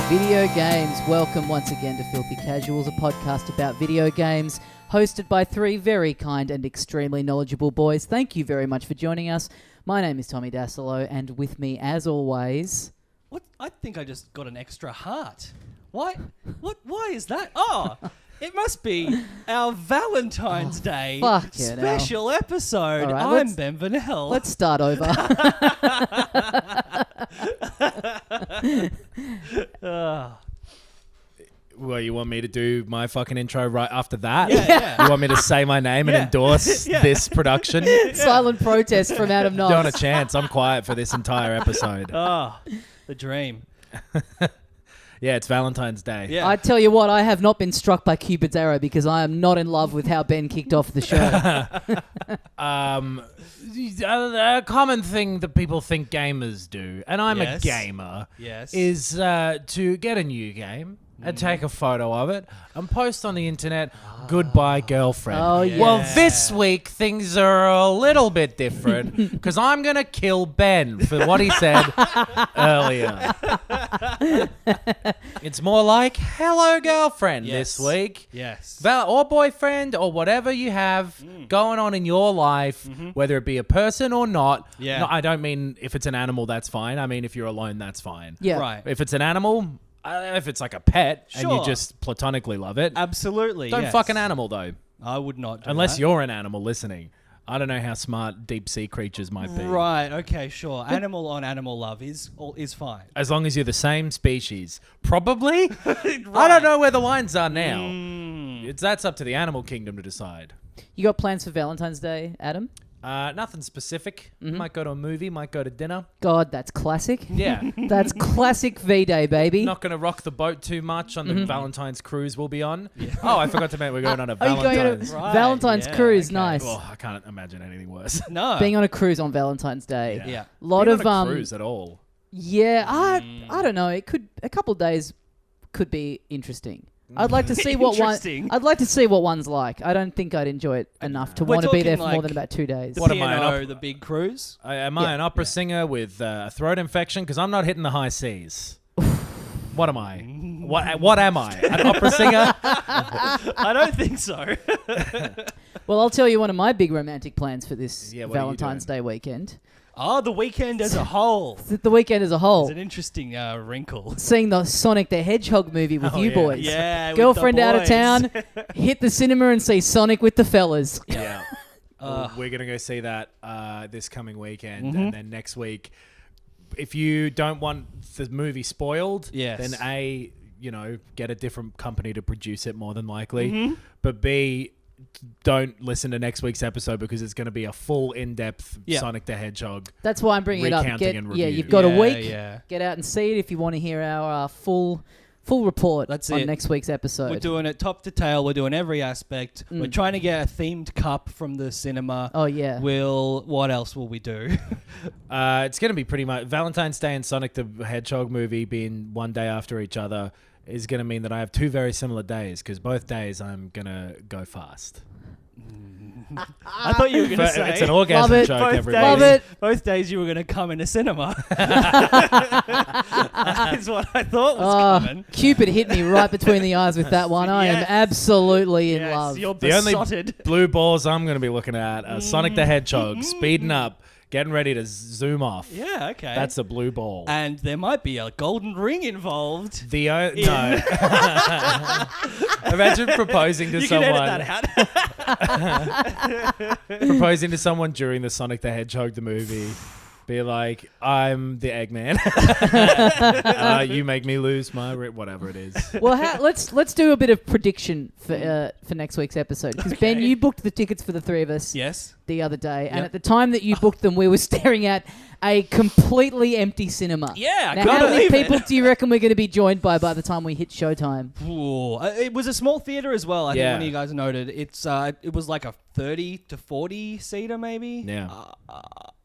Video games. Welcome once again to Filthy Casuals, a podcast about video games, hosted by three very kind and extremely knowledgeable boys. Thank you very much for joining us. My name is Tommy Dasilo, and with me, as always... What? I think I just got an extra heart. Why? Why is that? Oh, it must be our Valentine's Day special episode. Right, I'm Ben Vanel. Let's start over. Well, you want me to do my fucking intro right after that? Yeah. You want me to say my name and endorse this production? Silent protest from Adam Knowles. Not a chance. I'm quiet for this entire episode. Oh, the dream. Yeah, it's Valentine's Day. Yeah. I tell you what, I have not been struck by Cupid's arrow because I am not in love with how Ben kicked off the show. A common thing that people think gamers do, and I'm a gamer, is to get a new game and take a photo of it and post on the internet, goodbye girlfriend. Oh, yeah. Well, this week things are a little bit different because I'm going to kill Ben for what he said earlier. It's more like, hello girlfriend this week. Yes. Or boyfriend or whatever you have going on in your life, whether it be a person or not. Yeah. No, I don't mean if it's an animal, that's fine. I mean, if you're alone, that's fine. Yeah. Right. If it's an animal, if it's like a pet and you just platonically love it, Absolutely. don't fuck an animal though. I would not do Unless that. you're an animal listening. I don't know how smart deep sea creatures might be. Right. Okay. Sure. Animal on animal love is fine. As long as you're the same species. Probably? I don't know where the lines are now. That's up to the animal kingdom to decide. You got plans for Valentine's Day, Adam? Nothing specific. Might go to a movie, might go to dinner. God, that's classic. Yeah. That's classic V-Day, baby. Not going to rock the boat too much on the Valentine's cruise we'll be on. Yeah. Oh, I forgot to mention we're going on a Are you going Valentine's. on a Valentine's cruise? Okay. Nice. Well, I can't imagine anything worse. No. Being on a cruise on Valentine's Day. Yeah. Lot Being of on a cruise at all. Yeah, I don't know. It could a couple of days could be interesting. I'd like to see what one. Interesting. I'd like to see what one's like. I don't think I'd enjoy it enough to We're want to be there talking for more like than about 2 days. The What am I, P&O, the big cruise. Am I an opera singer with a throat infection? Because I'm not hitting the high C's. What am I? What am I? An opera singer? I don't think so. Well, I'll tell you one of my big romantic plans for this Yeah, what are you Valentine's Day weekend. Oh, the weekend as a whole. The weekend as a whole. It's an interesting wrinkle. Seeing the Sonic the Hedgehog movie with you yeah. boys. Yeah, with Girlfriend the out of boys. town, hit the cinema and see Sonic with the fellas. Yeah. We're going to go see that this coming weekend. And then next week, if you don't want the movie spoiled, Yes. then get a different company to produce it more than likely. But B, don't listen to next week's episode because it's going to be a full in-depth Sonic the Hedgehog. That's why I'm bringing it up. Recounting and review. You've got a week. Yeah. Get out and see it if you want to hear our full report That's on it. next week's episode. We're doing it top to tail. We're doing every aspect. We're trying to get a themed cup from the cinema. Oh, yeah. What else will we do? It's going to be pretty much Valentine's Day and Sonic the Hedgehog movie being one day after each other is going to mean that I have two very similar days because both days I'm going to go fast. I thought you were going to say... It's an orgasm it. joke, both everybody. Love it. Both days you were going to come in a cinema. That's what I thought was coming. Cupid hit me right between the eyes with that one. I am Yes. absolutely in Yes, love. you're The only besotted. blue balls I'm going to be looking at are Sonic the Hedgehog, speeding up, getting ready to zoom off. Yeah, okay. That's a blue ball. And there might be a golden ring involved. No. Imagine proposing to You someone. can edit that out. Proposing to someone during the Sonic the Hedgehog the movie. Be like, I'm the Eggman. You make me lose my whatever it is. Well, let's do a bit of prediction for next week's episode because Ben, you booked the tickets for the three of us Yes. the other day, and Yep. at the time that you booked them, we were staring at a completely empty cinema. Yeah, I Now, can't how many believe it. people do you reckon we're going to be joined by the time we hit showtime? Ooh, it was a small theater as well. I think Yeah. one of you guys noted. It was like a 30 to 40 seater maybe. Yeah.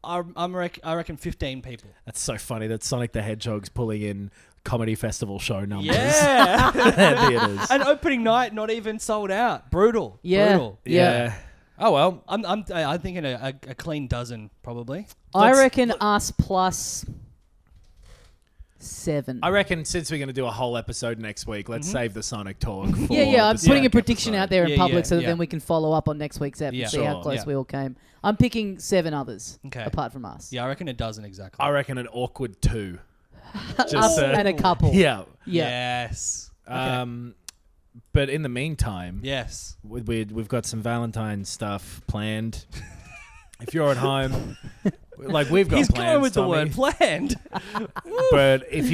I reckon 15 people. That's so funny that Sonic the Hedgehog's pulling in comedy festival show numbers. Yeah. Theaters. And opening night not even sold out. Brutal. Yeah. Brutal. Yeah. Oh well. I'm thinking a clean dozen probably. I reckon us plus 7. I reckon since we're going to do a whole episode next week, let's save the Sonic talk for Yeah, I'm the putting a Sonic prediction episode. out there in public so that yeah. then we can follow up on next week's episode, see how Sure. close we all came. I'm picking 7 others, apart from us. Yeah, I reckon a dozen exactly. I reckon an awkward 2. Us and a couple. Yeah. Yes. But in the meantime, Yes. we've got some Valentine stuff planned. If you're at home, like we've got He's plans, going with Tommy. the word planned. But if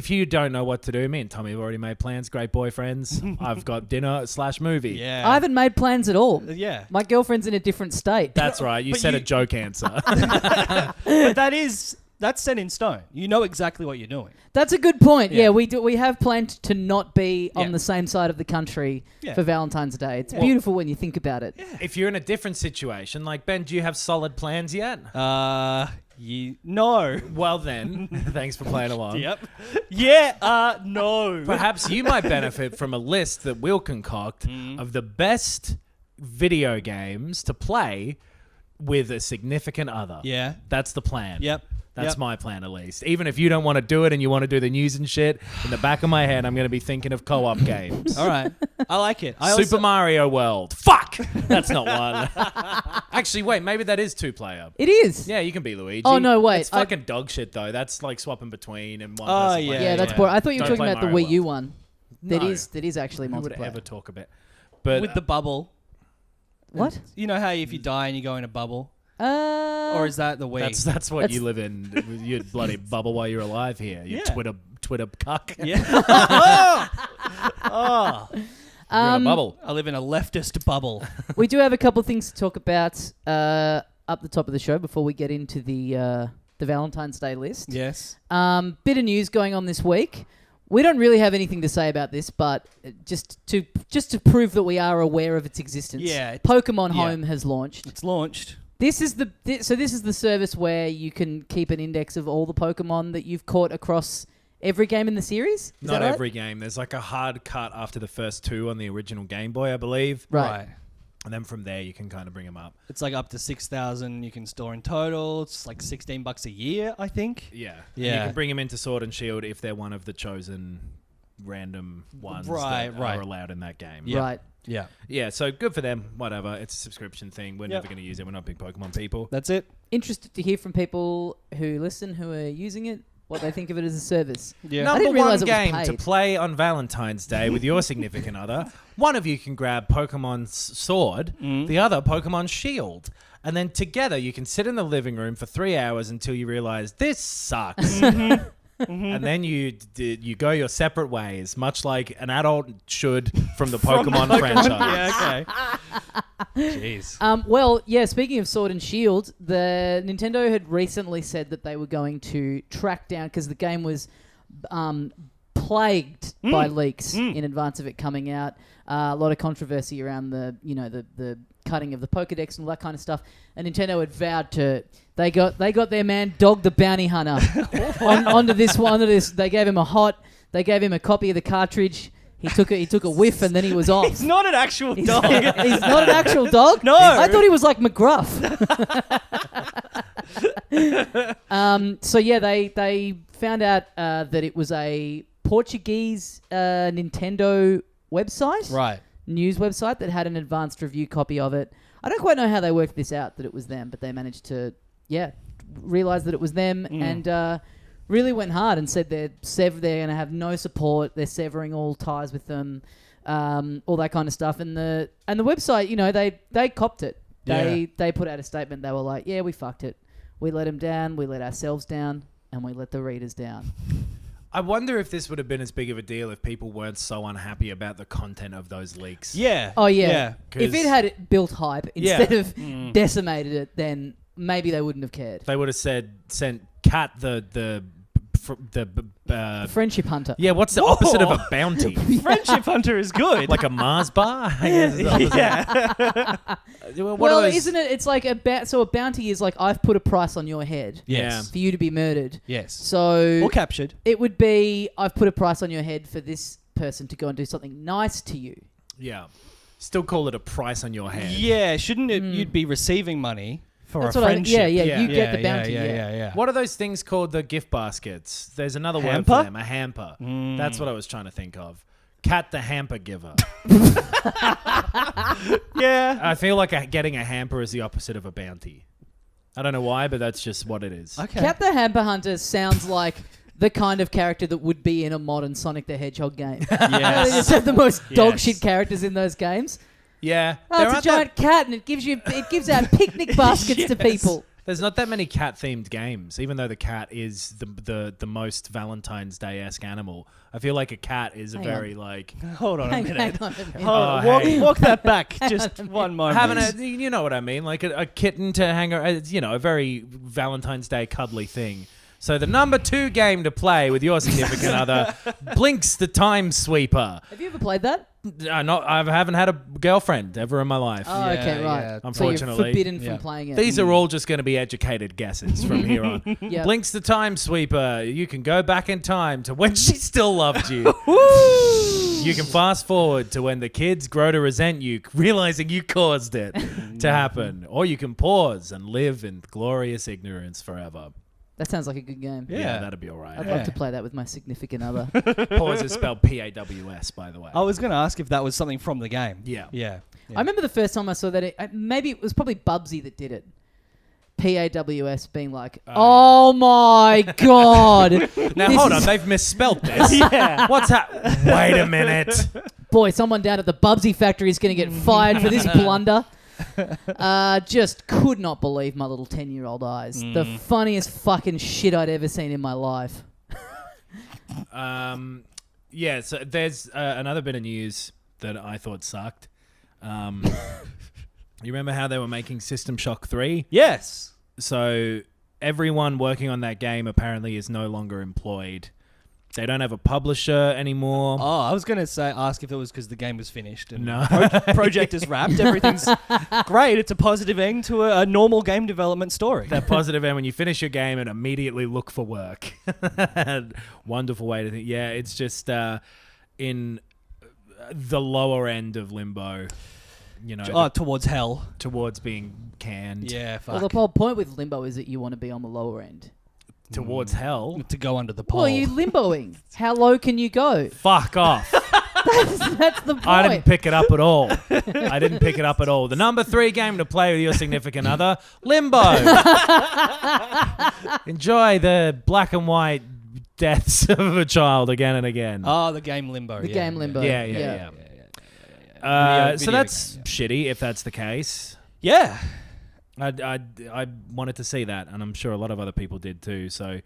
you don't know what to do, me and Tommy have already made plans. Great boyfriends. I've got dinner/movie. Yeah. I haven't made plans at all. Yeah. My girlfriend's in a different state. That's right. You But said you- a joke answer. But that's set in stone. You know exactly what you're doing. That's a good point. Yeah. Yeah, we have planned to not be on Yeah. the same side of the country Yeah. for Valentine's Day. It's beautiful when you think about it. If you're in a different situation, like Ben, do you have solid plans yet? No. Well then, thanks for playing along. Yep. Yeah. No. Perhaps you might benefit from a list that we'll concoct of the best video games to play with a significant other. Yeah. That's the plan. Yep. That's Yep. my plan, at least. Even if you don't want to do it and you want to do the news and shit, in the back of my head, I'm going to be thinking of co-op games. All right. I like it. Super Mario World. Fuck! That's not one. Actually, wait, maybe that is 2-player. It is. Yeah, you can be Luigi. Oh, no, wait, It's fucking dog shit, though. That's like swapping between and one Oh, person yeah, playing. Yeah, that's yeah. boring. I thought you were Don't talking play about the Mario Wii U World. one. No. That is actually Who would multiplayer. ever talk about? But with the bubble. What? You know how if you die and you go in a bubble? Or Or is that the Wii? that's what That's- you live in. You bloody bubble while you're alive here. You Yeah. Twitter cuck. Yeah. Oh. You're in a bubble. I live in a leftist bubble. we do have a couple of things to talk about up the top of the show before we get into the Valentine's Day list. Yes. Bit of news going on this week. We don't really have anything to say about this, but just to prove that we are aware of its existence. Yeah. Pokemon Home has launched. It's launched. This is the service where you can keep an index of all the Pokemon that you've caught across every game in the series. Is Not that right? every game. There's like a hard cut after the first 2 on the original Game Boy, I believe. Right. And then from there, you can kind of bring them up. It's like up to 6,000 you can store in total. It's like $16 a year, I think. Yeah. Yeah. And you can bring them into Sword and Shield if they're one of the chosen random ones that Right. are allowed in that game. Yeah. Right. Yeah. Yeah, so good for them. Whatever. It's a subscription thing. We're Yep. never going to use it. We're not big Pokemon people. That's it. Interested to hear from people who listen, who are using it, what they think of it as a service. Yeah. I Number didn't realise one it was game to paid. play on Valentine's Day with your significant other. One of you can grab Pokemon's Sword, the other Pokemon Shield. And then together you can sit in the living room for 3 hours until you realize this sucks. And then you go your separate ways, much like an adult should from the Pokemon franchise. Yeah, okay. Jeez. Well, yeah, speaking of Sword and Shield, the Nintendo had recently said that they were going to track down, because the game was plagued by leaks in advance of it coming out. A lot of controversy around the cutting of the Pokedex and all that kind of stuff. And Nintendo had vowed to they got their man Dog the Bounty Hunter onto this. They gave him they gave him a copy of the cartridge. He took a whiff and then he was off. He's not an actual dog. He's not an actual dog? No. I thought he was like McGruff. So yeah, they found out that it was a Portuguese Nintendo website. Right. News website that had an advanced review copy of it. I don't quite know how they worked this out, that it was them, but they managed to, realize that it was them and really went hard and said they're going to have no support. They're severing all ties with them, all that kind of stuff. And the website, they copped it. They put out a statement. They were like, yeah, we fucked it. We let them down. We let ourselves down, and we let the readers down. I wonder if this would have been as big of a deal if people weren't so unhappy about the content of those leaks. Yeah. Oh, yeah. Yeah, If it 'cause- had built hype instead of decimated it, then maybe they wouldn't have cared. They would have sent Cat the Friendship Hunter. yeah, what's the opposite of a bounty? Friendship Hunter is good. Like a Mars bar? I guess is the opposite. Yeah. What are those- Isn't it? It's like so a bounty is like, I've put a price on your head Yes. for you to be murdered. Yes. So Or captured. it would be, I've put a price on your head for this person to go and do something nice to you. Yeah. Still call it a price on your head. Yeah. Shouldn't it? You'd be receiving money for That's a what friendship. you get the bounty. Yeah. What are those things called? The gift baskets. There's another word Hamper? for them. A hamper. That's what I was trying to think of. Cat the hamper giver. Yeah. I feel like getting a hamper is the opposite of a bounty. I don't know why, but that's just what it is. Okay. Cat the Hamper Hunter sounds like the kind of character that would be in a modern Sonic the Hedgehog game. Yes. They just have the most dog shit characters in those games. Yeah. Oh, it's a giant cat, and it gives out picnic baskets to people. There's not that many cat-themed games, even though the cat is the most Valentine's Day-esque animal. I feel like a cat is Hold on a minute. Hang on a minute. Hold on. Walk that back just one moment. Having you know what I mean, like a kitten to hang around, a very Valentine's Day cuddly thing. So the number 2 game to play with your significant other, Blinks the Time Sweeper. Have you ever played that? I haven't had a girlfriend ever in my life. Oh, okay, right. yeah. Unfortunately. So you're forbidden from playing it. These are all just going to be educated guesses from here on. Yep. Blinks the Time Sweeper. You can go back in time to when she still loved you. You can fast forward to when the kids grow to resent you, realizing you caused it to happen. Or you can pause and live in glorious ignorance forever. That sounds like a good game. Yeah, that'd be all right. I'd love to play that with my significant other. Pause is spelled P-A-W-S, by the way. I was going to ask if that was something from the game. Yeah. I remember the first time I saw that, maybe it was probably Bubsy that did it. PAWS being like, oh my God. Now, hold on. They've misspelled this. Yeah. What's that? Wait a minute. Boy, someone down at the Bubsy factory is going to get fired for this blunder. Just could not believe my little 10-year-old eyes. The funniest fucking shit I'd ever seen in my life. Yeah, so there's another bit of news that I thought sucked. You remember how they were making System Shock 3? Yes. So everyone working on that game apparently is no longer employed. They don't have a publisher anymore. Oh, I was going to ask if it was because the game was finished. And No. Project is wrapped. Everything's great. It's a positive end to a normal game development story. That positive end when you finish your game and immediately look for work. Wonderful way to think. Yeah, it's just in the lower end of limbo. Towards hell. Towards being canned. Yeah, fuck. Well, the whole point with limbo is that you want to be on the lower end. Towards hell. To go under the pole. Well, you limboing. How low can you go? Fuck off. That's the point. I didn't pick it up at all. The number 3 game to play with your significant other, Limbo. Enjoy the black and white deaths of a child again and again. Oh, the game Limbo. The game Limbo. Yeah. So that's shitty if that's the case. Yeah. I wanted to see that, and I'm sure a lot of other people did too. So,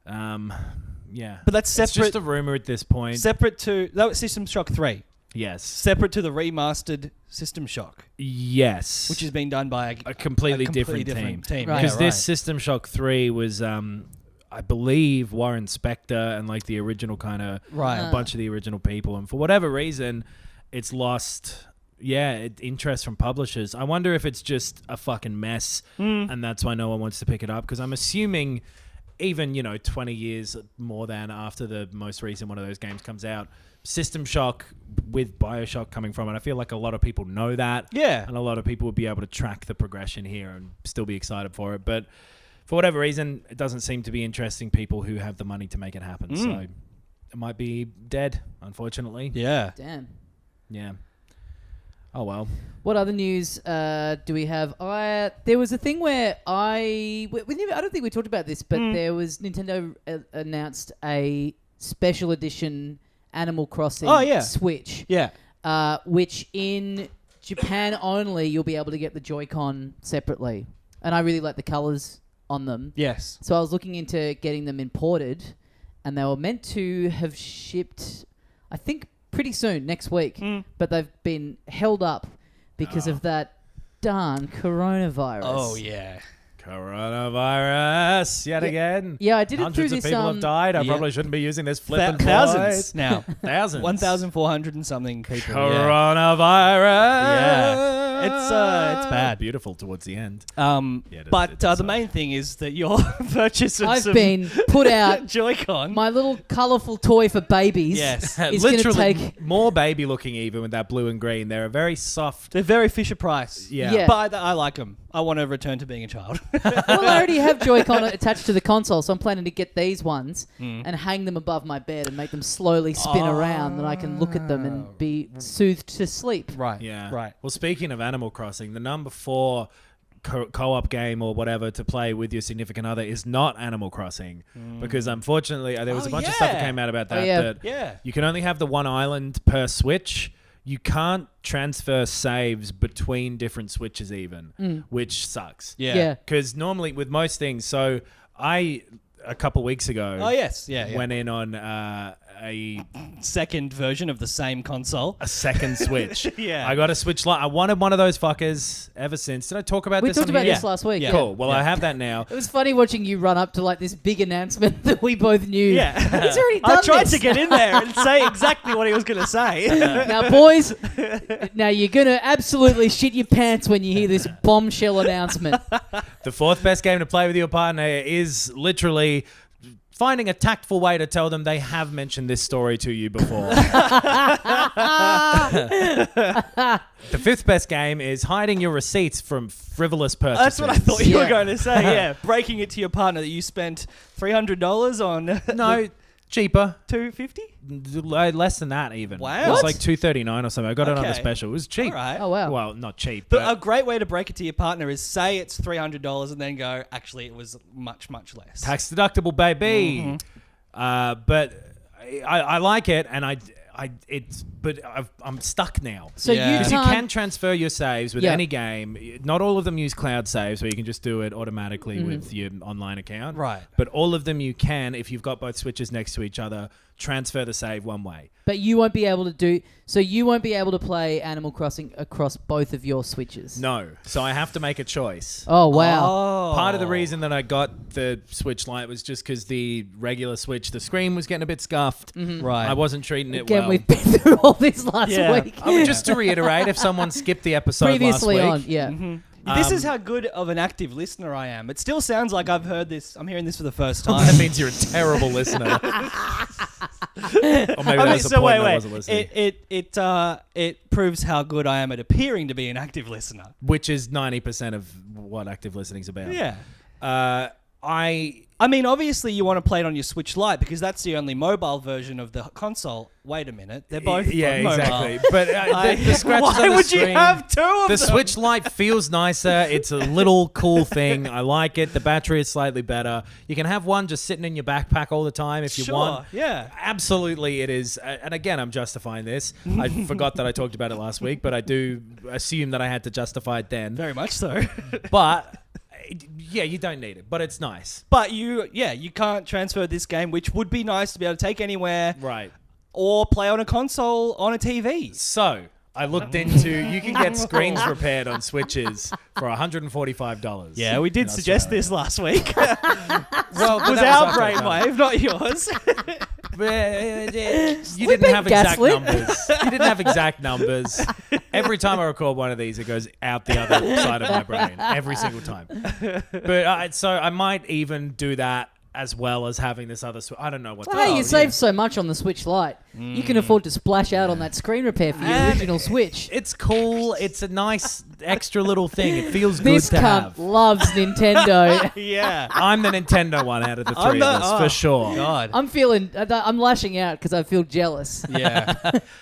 yeah. But that's separate. It's just a rumor at this point. Separate to that was System Shock 3. Yes. Separate to the remastered System Shock. Yes. Which has been done by a completely different team. Because this System Shock 3 was, I believe, Warren Spector and like the original kind of a bunch of the original people, and for whatever reason, it's lost. Yeah, interest from publishers. I wonder if it's just a fucking mess, and that's why no one wants to pick it up. Because I'm assuming, even 20 years more than after the most recent one of those games comes out, System Shock with BioShock coming from it, I feel like a lot of people know that. Yeah, and a lot of people would be able to track the progression here and still be excited for it. But for whatever reason, it doesn't seem to be interesting people who have the money to make it happen. So it might be dead, unfortunately. Yeah. Damn. Yeah. Oh, well. What other news do we have? There was a thing where I don't think we talked about this, but there was Nintendo announced a special edition Animal Crossing Switch. Yeah. Which in Japan only, you'll be able to get the Joy-Con separately. And I really like the colors on them. Yes. So I was looking into getting them imported, and they were meant to have shipped, I think, pretty soon, next week, but they've been held up because of that darn coronavirus. Oh, yeah. Coronavirus yet again. Yeah, I did it Hundreds through of this. people have died. I probably shouldn't be using this flippant thousands now. Thousands. 1,400 and something people. Coronavirus. Yeah. It's bad. Beautiful towards the end. But the main thing is that your purchase of I've been put out Joy-Con. My little colourful toy for babies. Yes. Is literally take more baby looking even with that blue and green. They're very soft. They're very Fisher Price. Yeah. But I like them. I want to return to being a child. Well, I already have Joy-Con attached to the console, so I'm planning to get these ones and hang them above my bed and make them slowly spin around, and I can look at them and be soothed to sleep. Right. Yeah. Right. Well, speaking of Animal Crossing, the number 4 co-op game or whatever to play with your significant other is not Animal Crossing, because unfortunately there was a bunch of stuff that came out about that. You can only have the one island per Switch. You can't transfer saves between different Switches even, which sucks. Yeah. Because normally with most things, so I a couple weeks ago went in on a second version of the same console. A second Switch. Yeah. I got a Switch Lite. I wanted one of those fuckers ever since. Did I talk about We this? talked about this last week. Yeah. Cool. Well, I have that now. It was funny watching you run up to like this big announcement that we both knew. Yeah. He's already done I tried this. to get in there and say exactly what he was going to say. Now, boys, now you're going to absolutely shit your pants when you hear this bombshell announcement. The 4th best game to play with your partner is literally finding a tactful way to tell them they have mentioned this story to you before. The 5th best game is hiding your receipts from frivolous purchases. That's what I thought you were going to say, yeah. Breaking it to your partner that you spent $300 on. No, cheaper. $250? Less than that even. Wow. It was What? like $239 or something. I got it on the Okay. special. It was cheap. All right. Oh, wow. Well, not cheap. But a great way to break it to your partner is say it's $300 and then go, actually, it was much, much less. Tax deductible, baby. But I like it, and I'm stuck now. So Yeah. you Because you can't... can transfer your saves with any game. Not all of them use cloud saves, where you can just do it automatically with your online account. Right. But all of them you can, if you've got both Switches next to each other, transfer the save one way. But you won't be able to do... So you won't be able to play Animal Crossing across both of your Switches? No. So I have to make a choice. Oh, wow. Oh. Part of the reason that I got the Switch Lite was just because the regular Switch, the screen was getting a bit scuffed. Right. I wasn't treating it Again, well. we've been through all this last week. Just to reiterate, if someone skipped the episode Previously last on, week, yeah. This is how good of an active listener I am. It still sounds like I've heard this. I'm hearing this for the first time. that means you're a terrible listener. Or maybe that's the point I wasn't listening. It proves how good I am at appearing to be an active listener. Which is 90% of what active listening's about. Yeah. I mean, obviously you want to play it on your Switch Lite because that's the only mobile version of the console. Wait a minute, they're both mobile. exactly. But the scratches why on the would screen, you have two of the them? Switch Lite feels nicer. It's a little cool thing. I like it. The battery is slightly better. You can have one just sitting in your backpack all the time if you want. Yeah. Absolutely, it is. And again, I'm justifying this. I forgot that I talked about it last week, but I do assume that I had to justify it then. Very much so. But yeah, you don't need it, but it's nice. But you can't transfer this game, which would be nice to be able to take anywhere. Right. Or play on a console on a TV. So I looked into, you can get screens repaired on Switches for $145. Yeah, we did suggest this last week. Well, was our brainwave, not yours. You didn't have exact numbers. You didn't have exact numbers. Every time I record one of these, it goes out the other side of my brain. Every single time. But so I might even do that as well as having this other... I don't know what... Well, hey, you saved so much on the Switch Lite. You can afford to splash out on that screen repair for your original Switch. It's cool. It's a nice extra little thing. It feels good This to have. cunt loves Nintendo. Yeah. I'm the Nintendo one out of the three of us, for sure. God. I'm lashing out because I feel jealous. Yeah.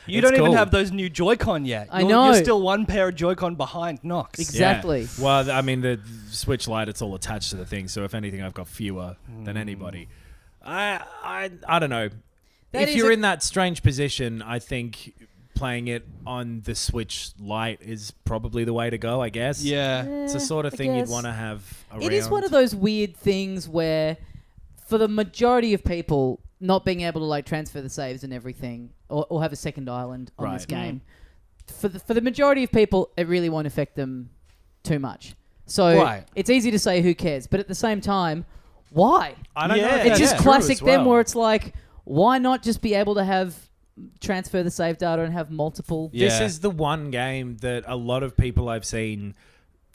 You It's don't even cool. have those new Joy-Con yet. I know. You're still one pair of Joy-Con behind Knox. Exactly. Yeah. Well, I mean, the Switch Lite, it's all attached to the thing, so if anything, I've got fewer than anybody. I don't know. That if you're in that strange position, I think playing it on the Switch Lite is probably the way to go, I guess. Yeah. It's the sort of I thing you'd guess. want to have around. It is one of those weird things where, for the majority of people, not being able to like transfer the saves and everything, or have a second island on this game, for the majority of people, it really won't affect them too much. So it's easy to say who cares, but at the same time, why? I don't know. If It's that's just true classic as well. them where it's like, why not just be able to have transfer the save data and have multiple? This is the one game that a lot of people I've seen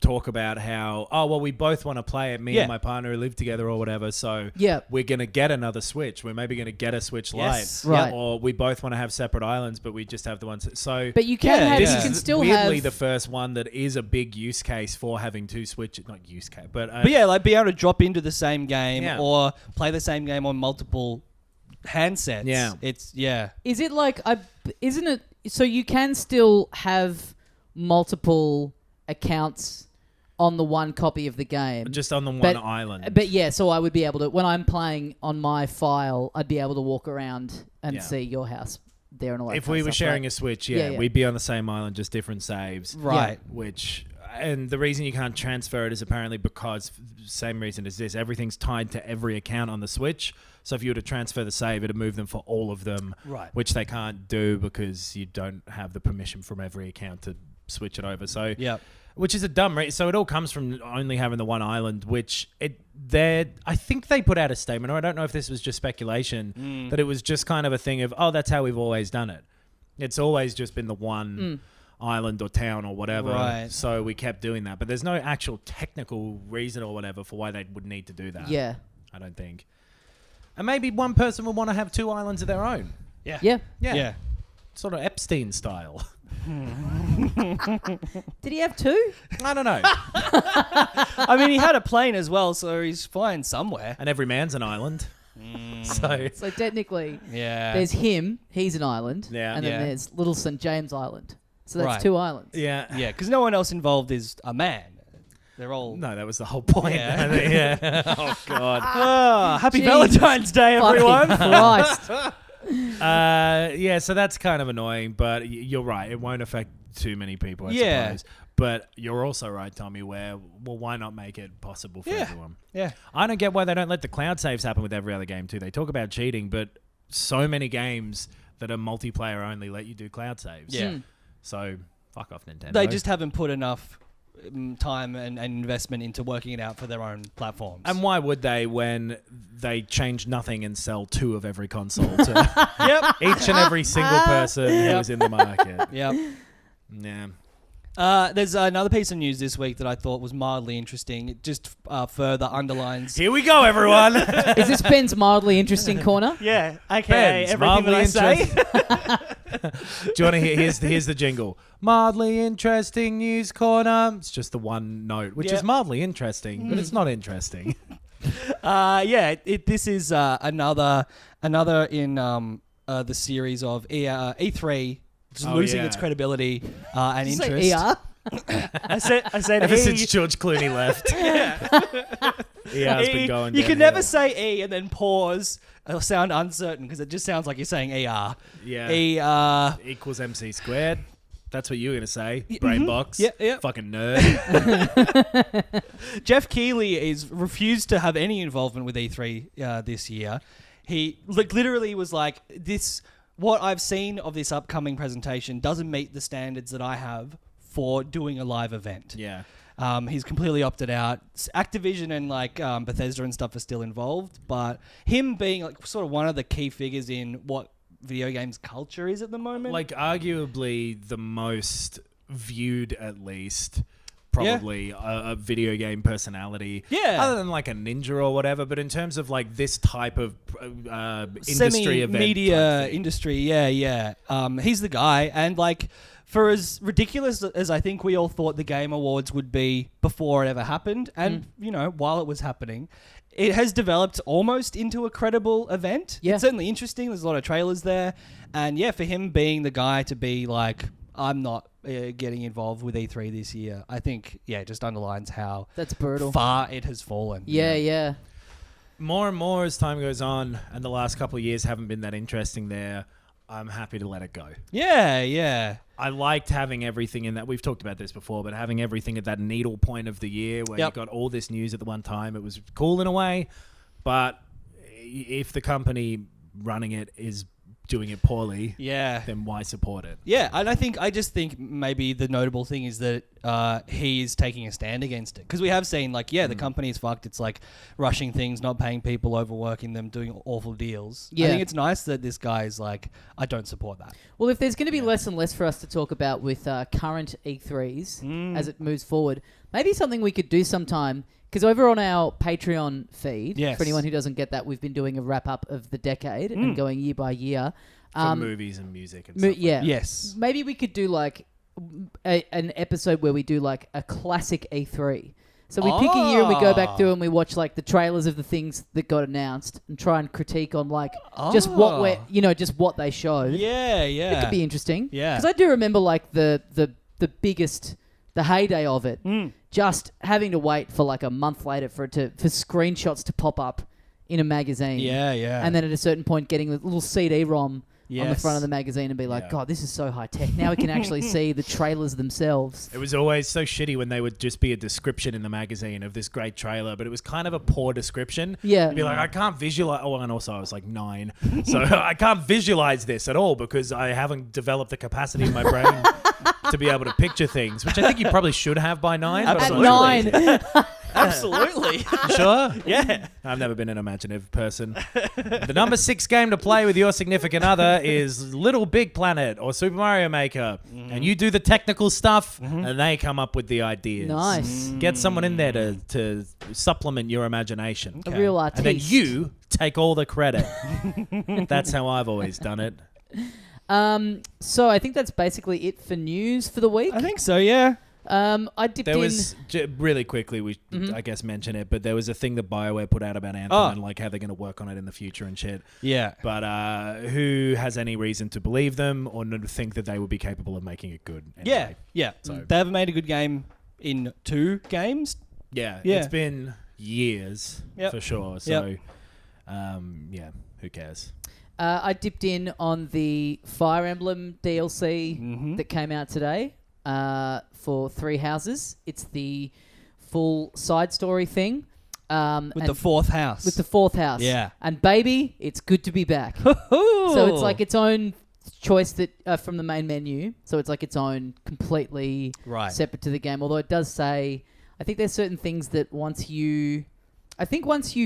talk about how, we both want to play it, me and my partner who live together or whatever, so we're going to get another Switch. We're maybe going to get a Switch Lite. Right. Or we both want to have separate islands, but we just have the ones. So, but you can this you is can still weirdly have the first one that is a big use case for having two Switches. Not use case, but yeah, like be able to drop into the same game or play the same game on multiple handsets. Yeah. Is it like isn't it so you can still have multiple accounts on the one copy of the game, just on the one island. But yeah, so I would be able to, when I'm playing on my file, I'd be able to walk around and see your house there and all that. If we were sharing a Switch, we'd be on the same island, just different saves. Right. And the reason you can't transfer it is apparently because, same reason as this, everything's tied to every account on the Switch. So if you were to transfer the save, it'd move them for all of them, which they can't do because you don't have the permission from every account to switch it over. So which is a dumb so it all comes from only having the one island, which I think they put out a statement, or I don't know if this was just speculation, that it was just kind of a thing of, that's how we've always done it. It's always just been the one island or town or whatever. Right. So we kept doing that. But there's no actual technical reason or whatever for why they would need to do that. Yeah. I don't think. And maybe one person would want to have two islands of their own. Yeah. Sort of Epstein style. Did he have two? I don't know. I mean, he had a plane as well, so he's flying somewhere. And every man's an island. So technically, there's him, he's an island, and then there's Little St. James Island. So that's two islands. Yeah, because no one else involved is a man. They're all... No, that was the whole point. Oh, God. Happy Valentine's Day, everyone. Christ. So that's kind of annoying, but you're right. It won't affect too many people, I suppose. But you're also right, Tommy, why not make it possible for everyone? Yeah. I don't get why they don't let the cloud saves happen with every other game, too. They talk about cheating, but so many games that are multiplayer only let you do cloud saves. Yeah. So, fuck off, Nintendo. They just haven't put enough time and investment into working it out for their own platforms. And why would they when they change nothing and sell two of every console to each and every single person who's in the market? Yeah. There's another piece of news this week that I thought was mildly interesting. It just further underlines... Here we go, everyone! Is this Ben's mildly interesting corner? Yeah, okay, everything that I say. Do you want to hear? Here's the jingle. Mildly interesting news corner. It's just the one note, which is mildly interesting, but it's not interesting. This is another in the series of E3 losing its credibility and interest. Say ER? I said ever E. since George Clooney left. ER's been going. You can never say E and then pause or sound uncertain because it just sounds like you're saying ER. Yeah. E equals MC squared. That's what you were going to say. Brain box. Yeah. Fucking nerd. Jeff Keighley is refused to have any involvement with E3 this year. He literally was like, what I've seen of this upcoming presentation doesn't meet the standards that I have for doing a live event. Yeah. He's completely opted out. Activision and Bethesda and stuff are still involved, but him being sort of one of the key figures in what video games culture is at the moment. Arguably the most viewed, at least, probably a video game personality. Yeah. Other than a Ninja or whatever, but in terms of this type of industry event. Media industry, he's the guy. And for as ridiculous as I think we all thought the Game Awards would be before it ever happened, and, while it was happening, it has developed almost into a credible event. Yeah. It's certainly interesting. There's a lot of trailers there. And for him being the guy to be I'm not getting involved with E3 this year, I think, just underlines how that's brutal. Far it has fallen. Yeah. More and more as time goes on, and the last couple of years haven't been that interesting there, I'm happy to let it go. Yeah. I liked having everything in that. We've talked about this before, but having everything at that needle point of the year where you got all this news at the one time, it was cool in a way. But if the company running it is doing it poorly, then why support it? Yeah, and I just think maybe the notable thing is that he's taking a stand against it. Because we have seen, like, the company's fucked. It's like rushing things, not paying people, overworking them, doing awful deals. Yeah. I think it's nice that this guy's like, I don't support that. Well, if there's going to be less and less for us to talk about with current E3s as it moves forward, maybe something we could do sometime, because over on our Patreon feed, for anyone who doesn't get that, we've been doing a wrap-up of the decade and going year by year. For movies and music and stuff. Yeah. Yes. Maybe we could do like an episode where we do like a classic E3. So we pick a year and we go back through and we watch like the trailers of the things that got announced and try and critique on like just what they showed. Yeah. It could be interesting. Yeah. Because I do remember like the biggest, the heyday of it, just having to wait for like a month later for screenshots to pop up in a magazine. Yeah. And then at a certain point getting a little CD-ROM on the front of the magazine and be like, God, this is so high tech. Now we can actually see the trailers themselves. It was always so shitty when they would just be a description in the magazine of this great trailer, but it was kind of a poor description. Yeah. You'd be like, I can't visualize. Oh, and also I was like 9. So I can't visualize this at all because I haven't developed the capacity in my brain to be able to picture things, which I think you probably should have by 9. Absolutely. At 9. Absolutely. You sure? Yeah. I've never been an imaginative person. The number 6 game to play with your significant other is Little Big Planet or Super Mario Maker. And you do the technical stuff and they come up with the ideas. Nice. Get someone in there to supplement your imagination. A real artist. And then you take all the credit. That's how I've always done it. So I think that's basically it for news for the week. I think so, yeah. I dipped there in... was really quickly, we I guess mention it, but there was a thing that BioWare put out about Anthem and like how they're going to work on it in the future and shit. Yeah. But who has any reason to believe them or to think that they would be capable of making it good? Anyway. Yeah. So they haven't made a good game in 2 games. Yeah. It's been years for sure. So, who cares? I dipped in on the Fire Emblem DLC that came out today. For 3 Houses. It's the full side story thing. With the 4th house. With the 4th house. Yeah. And baby, it's good to be back. So it's like its own choice that from the main menu. So it's like its own completely separate to the game. Although it does say, I think there's certain things that once you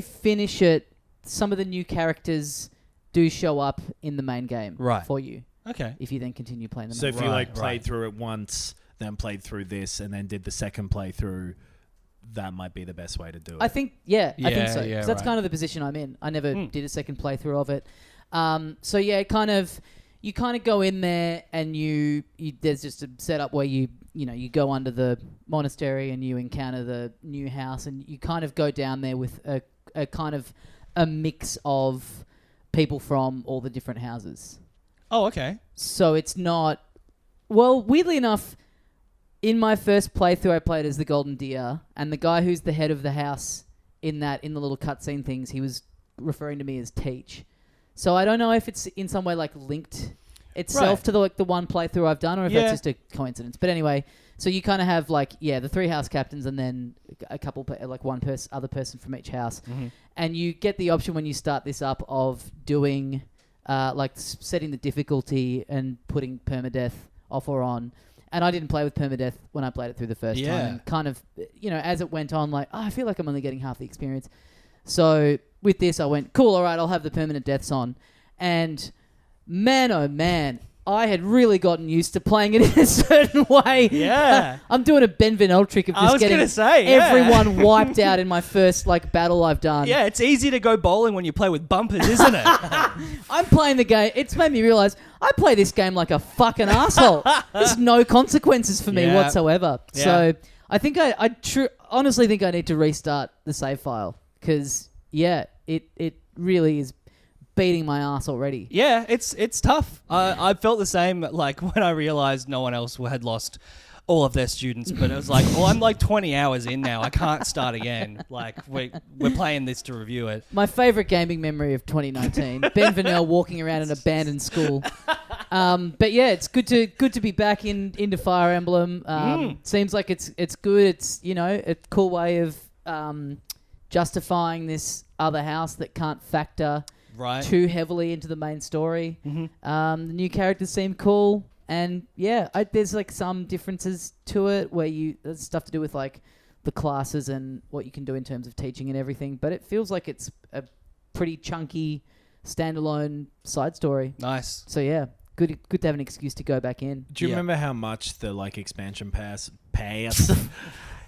finish it, some of the new characters do show up in the main game for you. Okay. If you then continue playing them. So if you played through it once, then played through this, and then did the second playthrough, that might be the best way to do it. I think, I think so. Yeah, that's kind of the position I'm in. I never did a second playthrough of it. So yeah, you kind of go in there and you there's just a setup where you go under the monastery and you encounter the new house and you kind of go down there with a kind of a mix of people from all the different houses. Oh, okay. So it's not... Well, weirdly enough, in my first playthrough, I played as the Golden Deer, and the guy who's the head of the house in the little cutscene things, he was referring to me as Teach. So I don't know if it's in some way like linked itself to the one playthrough I've done, or if that's just a coincidence. But anyway, so you kind of have the 3 house captains and then a couple, one other person from each house. And you get the option when you start this up of doing... setting the difficulty and putting permadeath off or on. And I didn't play with permadeath when I played it through the first time. And kind of, as it went on, I feel like I'm only getting half the experience. So with this, I went, cool, all right, I'll have the permanent deaths on. And man, oh man, I had really gotten used to playing it in a certain way. Yeah. I'm doing a Ben Vanel trick of just getting everyone wiped out in my first battle I've done. Yeah, it's easy to go bowling when you play with bumpers, isn't it? I'm playing the game. It's made me realize I play this game like a fucking asshole. There's no consequences for me whatsoever. Yeah. So I think I honestly think I need to restart the save file because it really is beating my ass already. Yeah, it's tough. I felt the same when I realized no one else had lost all of their students, but it was like, well, I'm 20 hours in now. I can't start again. We're playing this to review it. My favorite gaming memory of 2019, Ben Vanel walking around an abandoned school. But yeah, it's good to be back into Fire Emblem. Seems like it's good. It's a cool way of justifying this other house that can't factor too heavily into the main story. The new characters seem cool. And yeah, there's like some differences to it where there's stuff to do with like the classes and what you can do in terms of teaching and everything. But it feels like it's a pretty chunky standalone side story. Nice. So yeah, good to have an excuse to go back in. Do you remember how much the like expansion pass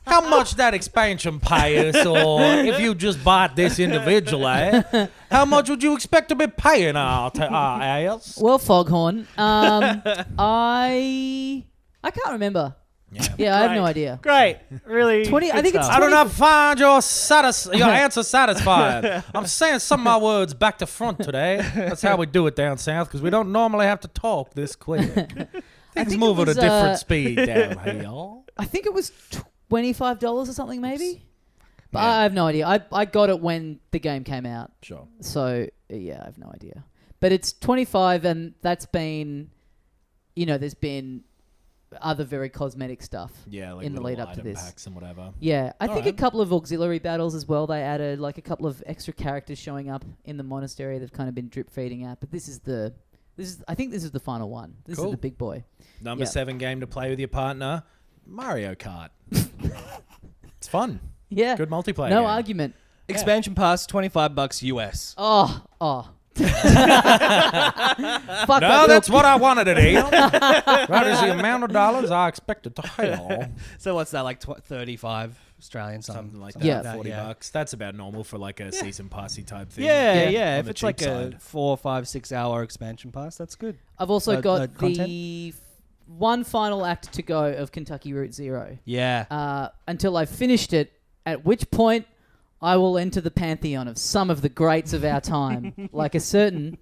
how much that expansion pays, or if you just bought this individually, how much would you expect to be paying our ass? Well, Foghorn, I can't remember. Yeah, I have no idea. Great, really. 20. I think it's. 20, I do not find your answer satisfying. I'm saying some of my words back to front today. That's how we do it down south because we don't normally have to talk this quick. Things move at a different speed down here, y'all. I think it was $25 or something, maybe. But I have no idea. I got it when the game came out. Sure. So yeah, I have no idea. But it's 25, and that's been, there's been other very cosmetic stuff like in the lead up to this. Packs and whatever. Yeah, I think a couple of auxiliary battles as well. They added like a couple of extra characters showing up in the monastery. They've kind of been drip feeding at, but I think this is the final one. This is the big boy. Number 7 game to play with your partner, Mario Kart. It's fun. Yeah. Good multiplayer. No game. argument. Expansion pass, $25 US. Oh. Fuck no, that's what I wanted to hear. That is the amount of dollars I expected to hail. So what's that, like 35 Australian, something like that? Yeah. $40. That's about normal for like a season passy type thing. Yeah. If it's like a 4, 5, 6 hour expansion pass, that's good. I've also got the one final act to go of Kentucky Route Zero. Yeah. Until I've finished it, at which point I will enter the pantheon of some of the greats of our time, like a certain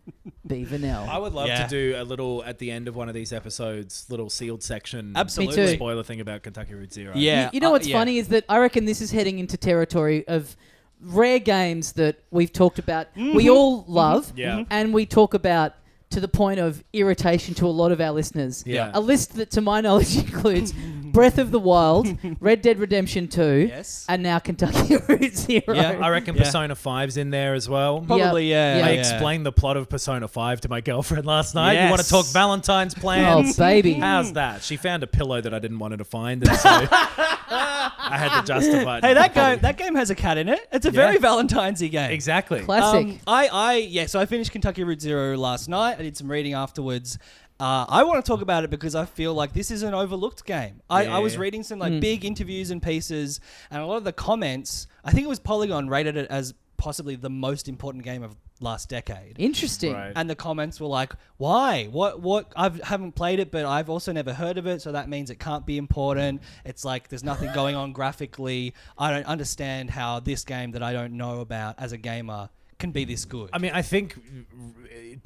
B. Vanel. I would love to do a little, at the end of one of these episodes, little sealed section. Absolutely. Me too. Spoiler thing about Kentucky Route Zero. Yeah. You know what's funny is that I reckon this is heading into territory of rare games that we've talked about, we all love, and we talk about to the point of irritation to a lot of our listeners. Yeah. A list that, to my knowledge, includes Breath of the Wild, Red Dead Redemption 2, and now Kentucky Route Zero. Yeah, I reckon Persona 5's in there as well. Probably, I explained the plot of Persona 5 to my girlfriend last night. You want to talk Valentine's plans? Oh, baby. How's that? She found a pillow that I didn't want her to find, and so I had to justify it. Hey, that game has a cat in it. It's a very Valentine's-y game. Exactly. Classic. So I finished Kentucky Route Zero last night. I did some reading afterwards. I want to talk about it because I feel like this is an overlooked game. I was reading some big interviews and pieces, and a lot of the comments, I think it was Polygon rated it as possibly the most important game of last decade. Interesting. Right. And the comments were like, why? What? I haven't played it, but I've also never heard of it, so that means it can't be important. It's like there's nothing going on graphically. I don't understand how this game that I don't know about as a gamer can be this good. I mean, I think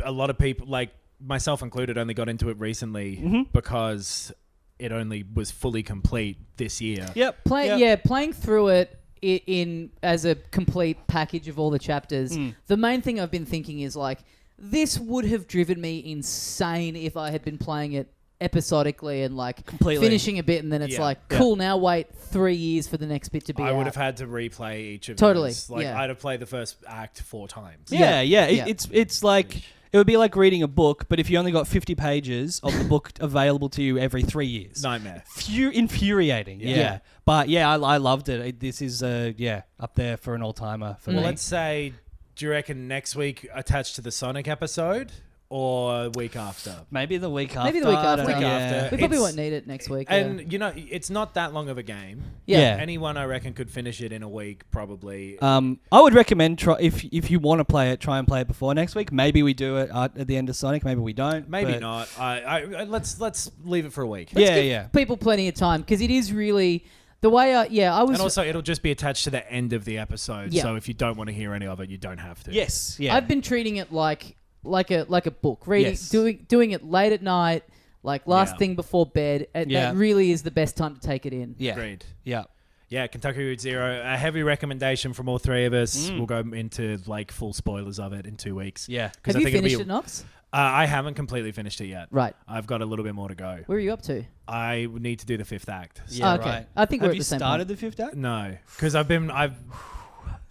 a lot of people, like myself included, only got into it recently because it only was fully complete this year. Yep. Playing through it in as a complete package of all the chapters, the main thing I've been thinking is like, this would have driven me insane if I had been playing it episodically and like completely finishing a bit and then it's like, cool, now wait 3 years for the next bit to be I out. would have had to replay each of Totally. those. Like I'd have played the first act 4 times. It's like it would be like reading a book, but if you only got 50 pages of the book available to you every 3 years. Nightmare. Infuriating. Yeah. But I loved it. This is up there for an all-timer for me. Well, let's say, do you reckon next week attached to the Sonic episode or week after? Maybe the week after. Maybe the week after. Yeah. We probably won't need it next week. And, it's not that long of a game. Yeah. Anyone, I reckon, could finish it in a week, probably. I would recommend, if you want to play it, try and play it before next week. Maybe we do it at the end of Sonic. Maybe we don't. Maybe not. Let's leave it for a week. Let's give people plenty of time because it is really... The way I was... And also, it'll just be attached to the end of the episode. Yeah. So if you don't want to hear any of it, you don't have to. Yes. Yeah. I've been treating it like a book, reading, doing it late at night, like last thing before bed. That really is the best time to take it in. Yeah. Agreed. Yeah. Yeah, Kentucky Route Zero, a heavy recommendation from all 3 of us. We'll go into like full spoilers of it in 2 weeks. Yeah. Have you finished it, Knox? I haven't completely finished it yet. Right. I've got a little bit more to go. Where are you up to? I would need to do the 5th act. Yeah, okay. right. I think we're Have at you the same started point. the 5th act? No, because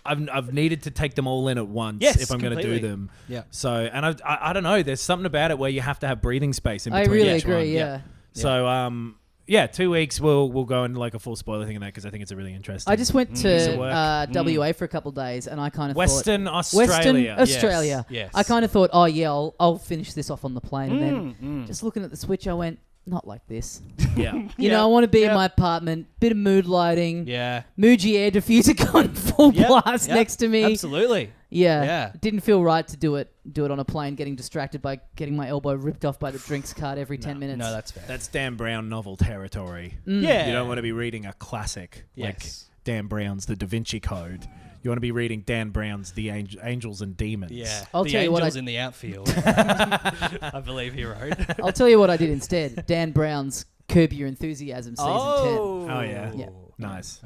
I've needed to take them all in at once if I'm going to do them. Yeah. So, and I don't know. There's something about it where you have to have breathing space in I between. really each agree. one. Yeah. So 2 weeks we'll go into like a full spoiler thing in that because I think it's a really interesting. I just went piece of work. to WA for a couple of days, and I kind of Western thought Australia. Western Australia. Yes. I kind of thought, oh yeah, I'll finish this off on the plane, and then just looking at the Switch, I went, not like this. Yeah. You know, I want to be in my apartment, bit of mood lighting, Muji air diffuser going full blast next to me. Absolutely. Yeah. It didn't feel right to do it on a plane, getting distracted by getting my elbow ripped off by the drinks cart every 10 minutes. No, that's fair. That's Dan Brown novel territory. Yeah. You don't want to be reading a classic like Dan Brown's The Da Vinci Code. You want to be reading Dan Brown's The Angels and Demons. Yeah. I'll the tell you what Angels in the outfield. I believe he wrote. I'll tell you what I did instead. Dan Brown's Curb Your Enthusiasm season 10. Oh yeah. Nice.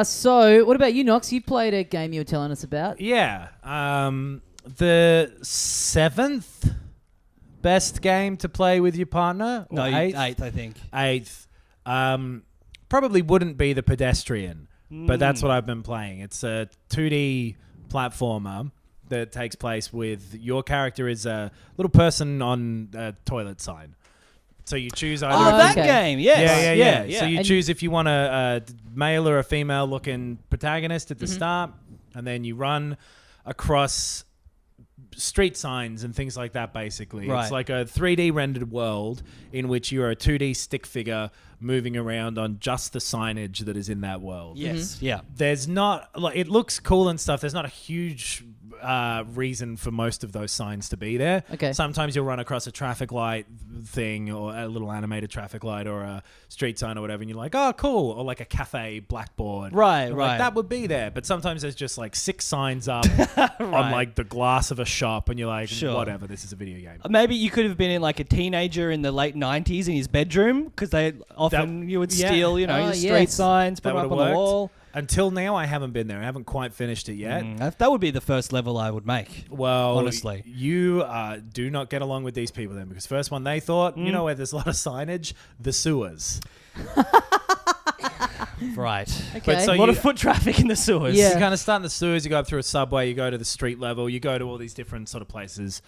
So, what about you, Knox? You played a game you were telling us about. Yeah. The 7th best game to play with your partner? No, 8th? 8th, I think. 8th. Probably wouldn't be the Pedestrian, but that's what I've been playing. It's a 2D platformer that takes place with your character is a little person on a toilet sign. So you choose either... Oh, that game, yes. Yeah. So you choose if you want a male or a female looking protagonist at the start, and then you run across street signs and things like that, basically. Right. It's like a 3D rendered world in which you're a 2D stick figure moving around on just the signage that is in that world. Yes. Yeah. There's not... like it looks cool and stuff. There's not a huge... reason for most of those signs to be there. Okay. Sometimes you'll run across a traffic light thing or a little animated traffic light or a street sign or whatever, and you're like, oh, cool. Or like a cafe blackboard. Right. Like, that would be there. But sometimes there's just like 6 signs up on like the glass of a shop, and you're like, whatever, this is a video game. Maybe you could have been in like a teenager in the late 90s in his bedroom, because they often you would steal, your street signs, put them up on the wall. Until now, I haven't been there. I haven't quite finished it yet. That would be the first level I would make. Well, honestly, you do not get along with these people then, because first one they thought, you know where there's a lot of signage? The sewers. Right. Okay. But so a lot of foot traffic in the sewers. You kind of start in the sewers, you go up through a subway, you go to the street level, you go to all these different sort of places.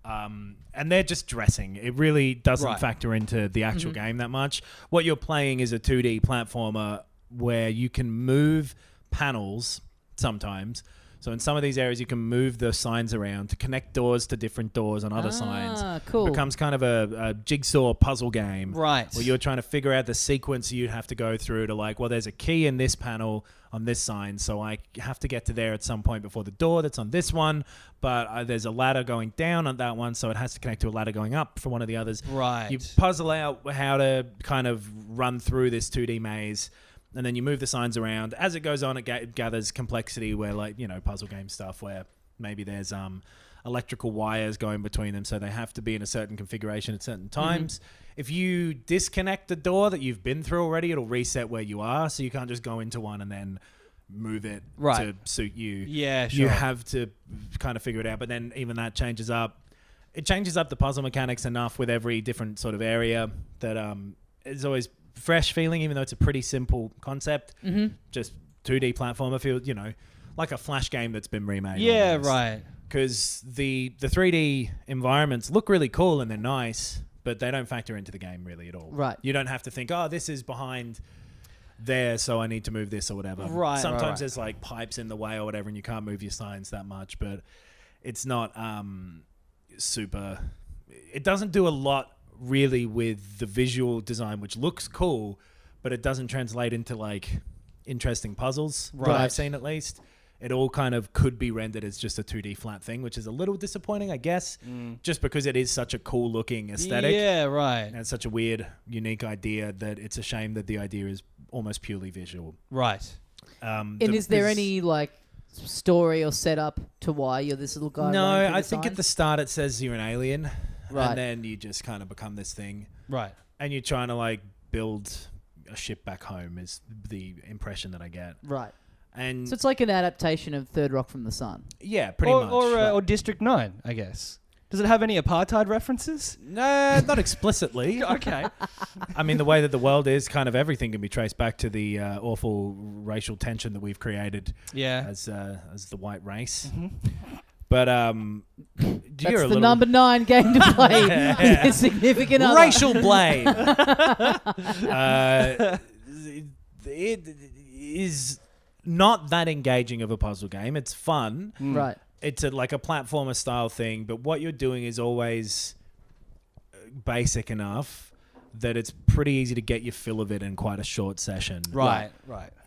And they're just dressing. It really doesn't factor into the actual game that much. What you're playing is a 2D platformer where you can move panels sometimes. So in some of these areas, you can move the signs around to connect doors to different doors on other signs. Cool. It becomes kind of a jigsaw puzzle game. Right. Where you're trying to figure out the sequence you'd have to go through to like, well, there's a key in this panel on this sign, so I have to get to there at some point before the door that's on this one, but there's a ladder going down on that one, so it has to connect to a ladder going up for one of the others. Right. You puzzle out how to kind of run through this 2D maze, and then you move the signs around. As it goes on, it gathers complexity where, like, puzzle game stuff where maybe there's electrical wires going between them, so they have to be in a certain configuration at certain times. If you disconnect the door that you've been through already, it'll reset where you are, so you can't just go into one and then move it to suit you. Yeah, sure. You have to kind of figure it out, but then even that changes up. It changes up the puzzle mechanics enough with every different sort of area that it's always fresh feeling, even though it's a pretty simple concept. Just 2D platformer feel, like a Flash game that's been remade. Yeah, almost. right. Because the 3D environments look really cool and they're nice, but they don't factor into the game really at all. Right. You don't have to think, oh, this is behind there, so I need to move this or whatever. Right. Sometimes there's like pipes in the way or whatever, and you can't move your signs that much, but it's not super... It doesn't do a lot really with the visual design, which looks cool, but it doesn't translate into like interesting puzzles that I've seen, at least. It all kind of could be rendered as just a 2D flat thing, which is a little disappointing, I guess, just because it is such a cool looking aesthetic. Yeah, right. And it's such a weird, unique idea that it's a shame that the idea is almost purely visual. Right. And is there any like story or setup to why you're this little guy? No, I think at the start it says you're an alien. Right. And then you just kind of become this thing. Right. And you're trying to like build a ship back home is the impression that I get. Right. And so it's like an adaptation of Third Rock from the Sun. Yeah, pretty much. Or District 9, I guess. Does it have any apartheid references? No, not explicitly. Okay. I mean, the way that the world is, kind of everything can be traced back to the awful racial tension that we've created as the white race. Mm-hmm. But that's the number 9 game to play with a significant other. Racial blame. It is not that engaging of a puzzle game. It's fun. Right. It's like a platformer style thing, but what you're doing is always basic enough that it's pretty easy to get your fill of it in quite a short session. Right.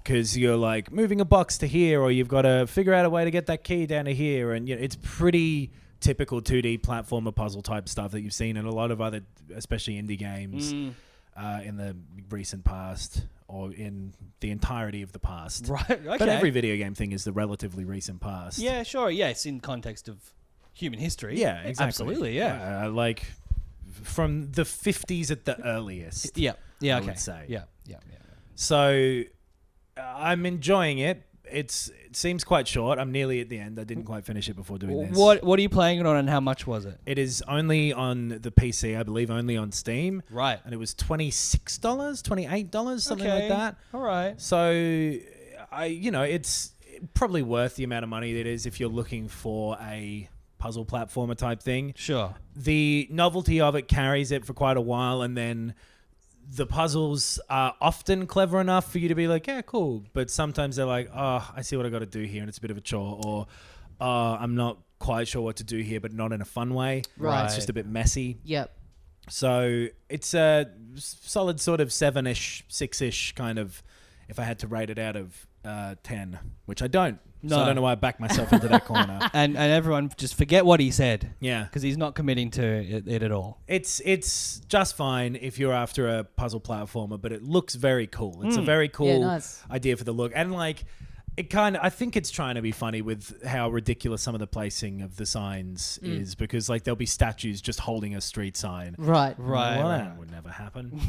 Because you're like moving a box to here, or you've got to figure out a way to get that key down to here, and it's pretty typical 2D platformer puzzle type stuff that you've seen in a lot of other, especially indie games in the recent past. Or in the entirety of the past. Right, okay. But every video game thing is the relatively recent past. Yeah, sure. Yeah, it's in context of human history. Yeah, exactly. Absolutely, yeah. Like from the 50s at the earliest. Yeah, okay. I would say. Yeah. So I'm enjoying it. It seems quite short. I'm nearly at the end. I didn't quite finish it before doing this. What are you playing it on, and how much was it? It is only on the PC, I believe, only on Steam. Right. And it was $26, $28, something like that. All right. So, it's probably worth the amount of money that it is if you're looking for a puzzle platformer type thing. Sure. The novelty of it carries it for quite a while, and then the puzzles are often clever enough for you to be like, yeah, cool. But sometimes they're like, oh, I see what I got to do here, and it's a bit of a chore. Or, I'm not quite sure what to do here, but not in a fun way. Right. It's just a bit messy. Yep. So it's a solid sort of 7-ish, 6-ish kind of, if I had to rate it out of 10, which I don't. No. So I don't know why I backed myself into that corner. And everyone just forget what he said. Yeah. Because he's not committing to it at all. It's just fine if you're after a puzzle platformer, but it looks very cool. It's a very cool idea for the look. And like, I think it's trying to be funny with how ridiculous some of the placing of the signs is, because like there'll be statues just holding a street sign. Right. Well, that would never happen.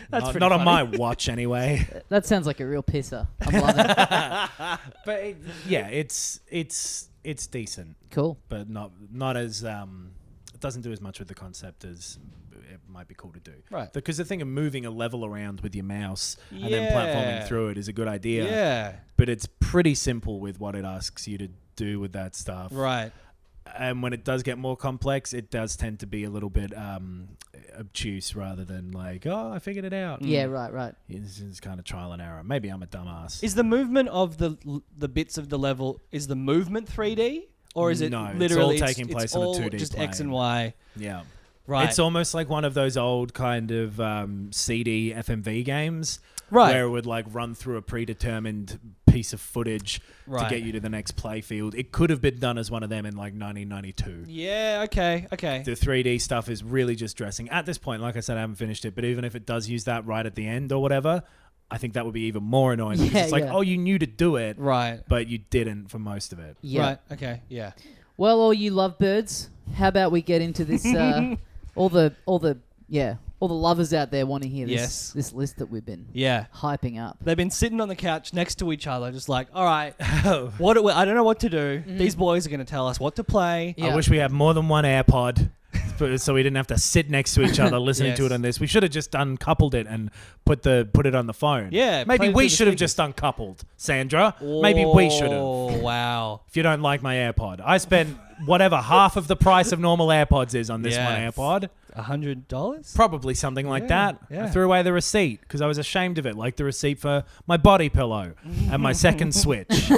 That's not on funny. my watch anyway. That sounds like a real pisser. I'm loving it. But it's decent. Cool. But not as it doesn't do as much with the concept as it might be cool to do. Right. Because the thing of moving a level around with your mouse and then platforming through it is a good idea. Yeah. But it's pretty simple with what it asks you to do with that stuff. Right. And when it does get more complex, it does tend to be a little bit obtuse rather than like, oh, I figured it out. Yeah, right. It's kind of trial and error. Maybe I'm a dumbass. Is the movement of the bits of the level, is the movement 3D? Or is it literally it's all taking place on a 2D just plane. X and Y? Yeah. Right. It's almost like one of those old kind of CD FMV games. Right. Where it would like run through a predetermined piece of footage to get you to the next play field. It could have been done as one of them in like 1992. Yeah, okay. The 3D stuff is really just dressing. At this point, like I said, I haven't finished it, but even if it does use that right at the end or whatever, I think that would be even more annoying. Because it's like, oh, you knew to do it, right? But you didn't for most of it. Yeah. Right, okay, yeah. Well, all you lovebirds, how about we get into this, all the lovers out there want to hear this list that we've been hyping up. They've been sitting on the couch next to each other, just like, all right, I don't know what to do. These boys are going to tell us what to play. I wish we had more than one AirPod, so we didn't have to sit next to each other listening to it on this. We should have just uncoupled it and put it on the phone. Yeah, maybe we should have just uncoupled, Sandra. Maybe we should have. Oh, wow. If you don't like my AirPod, I spent whatever half of the price of normal AirPods is on this one AirPod. $100? Probably something like that. Yeah. I threw away the receipt because I was ashamed of it, like the receipt for my body pillow and my second Switch.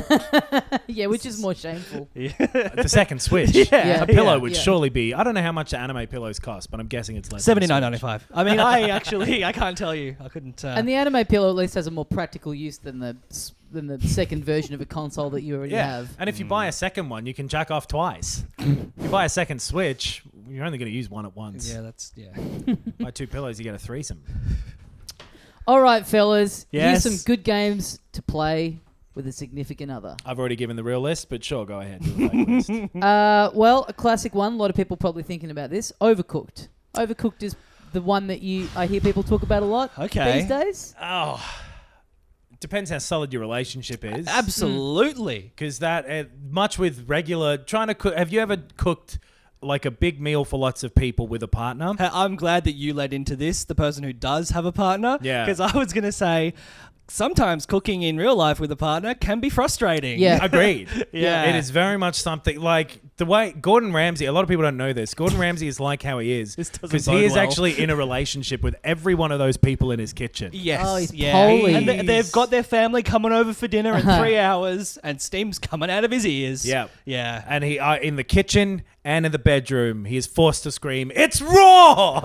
Yeah, which is more shameful. The second Switch. Yeah. A pillow would surely be, I don't know how much anime pillows cost, but I'm guessing it's less $79.95. I mean, I can't tell you. I couldn't. And the anime pillow at least has a more practical use than the second version of a console that you already have. And if you buy a second one, you can jack off twice. If you buy a second Switch, you're only going to use one at once. Buy two pillows, you get a threesome. All right, fellas. Yes. Here's some good games to play with a significant other. I've already given the real list, but sure, go ahead. Do the fake list. Well, a classic one. A lot of people probably thinking about this. Overcooked. Overcooked is the one that I hear people talk about a lot these days. Oh, depends how solid your relationship is. Absolutely. Because that, much with regular, trying to cook, have you ever cooked like a big meal for lots of people with a partner. I'm glad that you led into this, the person who does have a partner. Yeah. Because I was going to say, sometimes cooking in real life with a partner can be frustrating. Yeah. Agreed. Yeah. It is very much something like the way Gordon Ramsay, a lot of people don't know this. Gordon Ramsay is like how he is. This doesn't because bode he is well. actually in a relationship with every one of those people in his kitchen. Yes. Oh, he's yeah. Polish. And they've got their family coming over for dinner in 3 hours and steam's coming out of his ears. Yeah. Yeah. And he in the kitchen and in the bedroom, he is forced to scream, "It's raw!"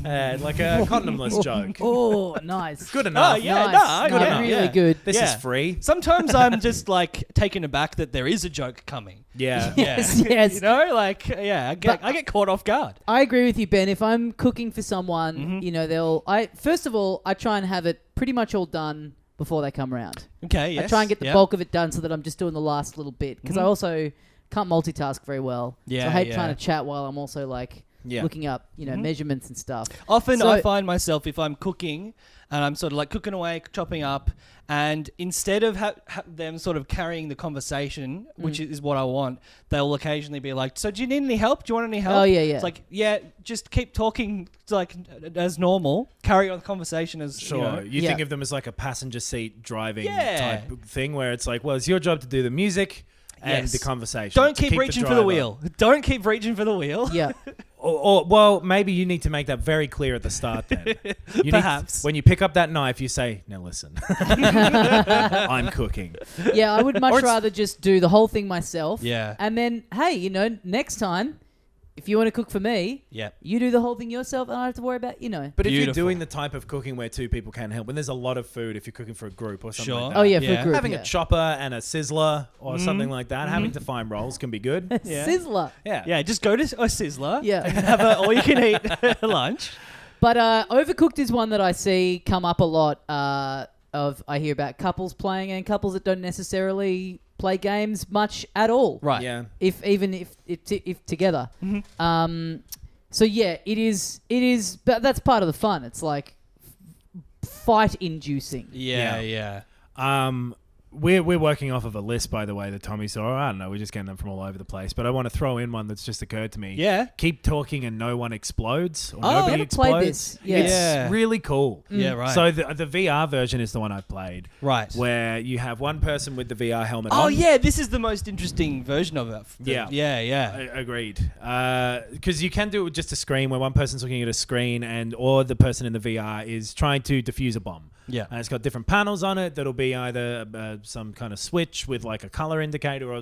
Like a condomless joke. Oh, nice. Good enough. Oh, yeah, Nice. no, No, good enough. really Yeah. good. This Yeah. is free. Sometimes I'm just like taken aback that there is a joke coming. Yeah. Yes, Yeah. yes. You know, like, yeah, I get caught off guard. I agree with you, Ben. If I'm cooking for someone, you know, first of all, I try and have it pretty much all done before they come around. Okay, yes. I try and get the Yep. bulk of it done so that I'm just doing the last little bit. Because I Mhm. also can't multitask very well. Yeah, so I hate yeah. trying to chat while I'm also like Yeah. looking up, you know, measurements and stuff. Often So- I find myself, if I'm cooking and I'm sort of like cooking away, chopping up, and instead of them sort of carrying the conversation, which is what I want, they'll occasionally be like, "So do you need any help? Do you want any help?" Oh, yeah, yeah. It's like, yeah, just keep talking like as normal. Carry on the conversation as Sure. You know. You Yeah. think of them as like a passenger seat driving Yeah. type thing where it's like, well, it's your job to do the music and Yes. the conversation. Don't to keep reaching for the driver. wheel. Don't keep reaching for the wheel. Yeah. Or, well, maybe you need to make that very clear at the start then. You Perhaps. when you pick up that knife, you say, now listen, I'm cooking. Yeah, I would Or much it's- rather just do the whole thing myself. Yeah. And then, hey, you know, next time, if you want to cook for me, Yep. you do the whole thing yourself, and I don't have to worry about, you know. But if you're Beautiful. doing the type of cooking where two people can help, when there's a lot of food, if you're cooking for a group or something Sure. like that. Oh, yeah, for Yeah. a group. Having yeah. a chopper and a sizzler or something like that, having to find rolls can be good. Yeah. Sizzler. Yeah. Yeah, just go to a Sizzler. Yeah. And have a all-you-can-eat lunch. But Overcooked is one that I see come up a lot. I hear about couples playing and couples that don't necessarily play games much at all. Right. Yeah. If together. So yeah, it is. But that's part of the fun. It's like fight-inducing. Yeah, Yeah. yeah. We're working off of a list, by the way, that Tommy saw. I don't know. We're just getting them from all over the place. But I want to throw in one that's just occurred to me. Yeah. Keep talking and no one explodes. Or Oh, I nobody haven't explodes. played this. Yeah. It's Yeah. really cool. Yeah, right. So the VR version is the one I've played. Right. Where you have one person with the VR helmet Oh, on. yeah, this is the most interesting version of it. Yeah. Yeah, yeah. Agreed. Because you can do it with just a screen where one person's looking at a screen or the person in the VR is trying to defuse a bomb. Yeah. And it's got different panels on it that'll be either some kind of switch with like a color indicator or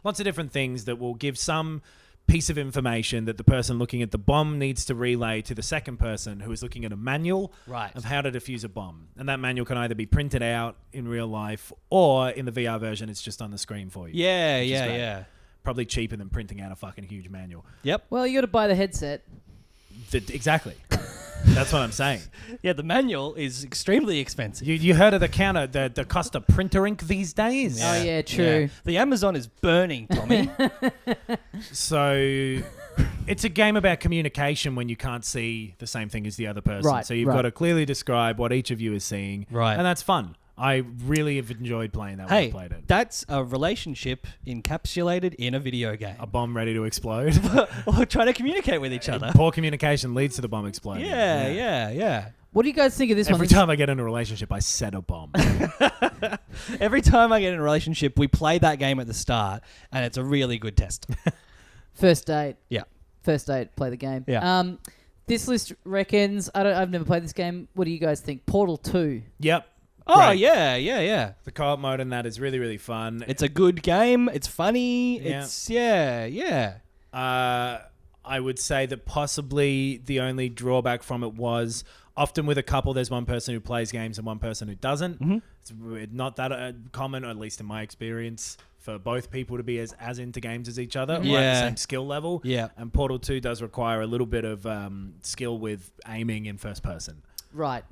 lots of different things that will give some piece of information that the person looking at the bomb needs to relay to the second person who is looking at a manual Right. of how to defuse a bomb. And that manual can either be printed out in real life or in the VR version, it's just on the screen for you. Yeah, Which is yeah, great. yeah. Probably cheaper than printing out a fucking huge manual. Yep. Well, you got to buy the headset. Exactly. That's what I'm saying. Yeah, the manual is extremely expensive. You heard of the counter, the cost of printer ink these days? Oh yeah, true. Yeah. The Amazon is burning, Tommy. So it's a game about communication when you can't see the same thing as the other person. Right, So you've right. got to clearly describe what each of you is seeing. Right. And that's fun. I really have enjoyed playing that when I Hey, played it. that's a relationship encapsulated in a video game. A bomb ready to explode. Or trying to communicate with each other. Poor communication leads to the bomb exploding. Yeah, yeah, yeah. What do you guys think of this Every one? time I get in a relationship, I set a bomb. Every time I get in a relationship, we play that game at the start, and it's a really good test. First date. Yeah. First date. Play the game. Yeah. This list reckons. I've never played this game. What do you guys think? Portal 2. Yep. Oh, Great. yeah, yeah, yeah. The co-op mode in that is really, really fun. It's a good game. It's funny. Yeah. It's, yeah. I would say that possibly the only drawback from it was often with a couple, there's one person who plays games and one person who doesn't. Mm-hmm. It's not that common, or at least in my experience, for both people to be as into games as each other or at the Yeah. same skill level. Yeah. And Portal 2 does require a little bit of skill with aiming in first person. Right.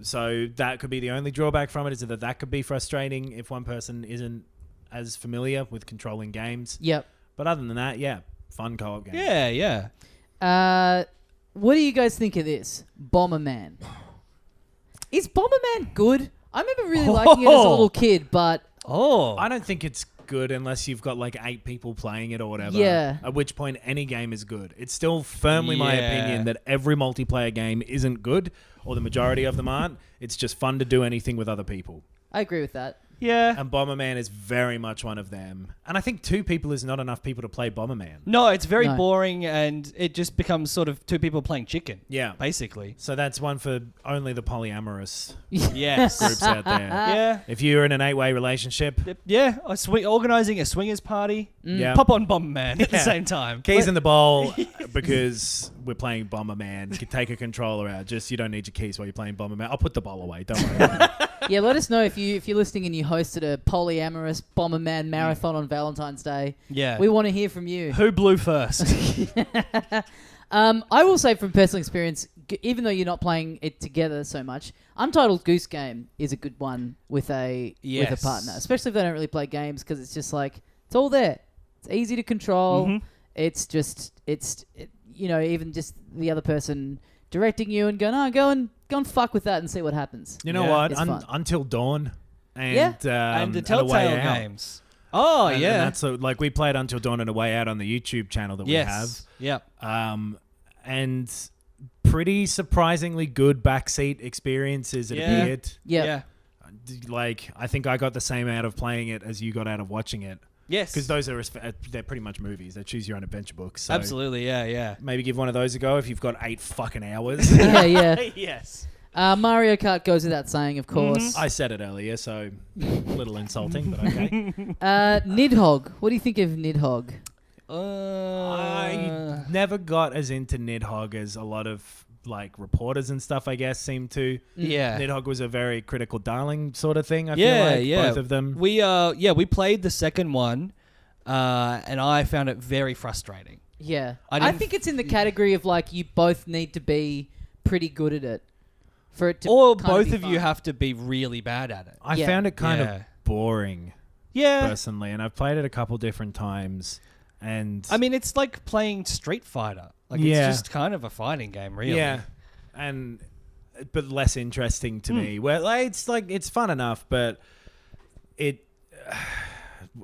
So that could be the only drawback from it, is that could be frustrating if one person isn't as familiar with controlling games. Yep. But other than that, yeah, fun co-op game. Yeah, yeah. What do you guys think of this? Bomberman. Is Bomberman good? I remember really liking it as a little kid, but Oh. I don't think it's good unless you've got like 8 people playing it or whatever. Yeah. At which point any game is good. It's still firmly my opinion that every multiplayer game isn't good, or the majority of them aren't. It's just fun to do anything with other people. I agree with that. Yeah. And Bomberman is very much one of them. And I think 2 people is not enough people to play Bomberman. No, it's very boring, and it just becomes sort of 2 people playing chicken. Yeah. Basically. So that's one for only the polyamorous Yes. groups out there. Yeah. If you're in an 8-way relationship. Yeah. Organising a swingers party. Yeah. Pop on Bomberman at the same time. Keys in the bowl because we're playing Bomberman. You can take a controller out. Just you don't need your keys while you're playing Bomberman. I'll put the bowl away. Don't worry about it. Yeah, let us know if you're listening and you hosted a polyamorous Bomberman marathon on Valentine's Day. Yeah. We want to hear from you. Who blew first? I will say from personal experience, even though you're not playing it together so much, Untitled Goose Game is a good one with a partner, especially if they don't really play games, because it's just like, it's all there. It's easy to control. Mm-hmm. It's just, even just the other person directing you and going, go and fuck with that and see what happens. You know what? It's Until Dawn and and the A Telltale Way Out. games. Oh, And yeah. that's like we played Until Dawn and A Way Out on the YouTube channel that we have. Yep. And pretty surprisingly good backseat experiences it appeared. Yeah. Like, I think I got the same out of playing it as you got out of watching it. Yes. Because those are they're pretty much movies. They're choose your own adventure books. So Absolutely, yeah. maybe give one of those a go if you've got 8 fucking hours. Yeah. Yes. Mario Kart goes without saying, of course. I said it earlier, so a little insulting, but okay. Nidhogg. What do you think of Nidhogg? I never got as into Nidhogg as a lot of like reporters and stuff, I guess, seem to. Yeah. Nidhogg was a very critical darling sort of thing, I feel like, both of them. We played the second one, and I found it very frustrating. Yeah. I think it's in the category of like, you both need to be pretty good at it for it to Or kind both be of fun. you have to be really bad at it. I found it kind of boring, personally, and I've played it a couple different times. And I mean, it's like playing Street Fighter. Like, it's just kind of a fighting game, really. Yeah, but less interesting to me. Where like, it's fun enough, but it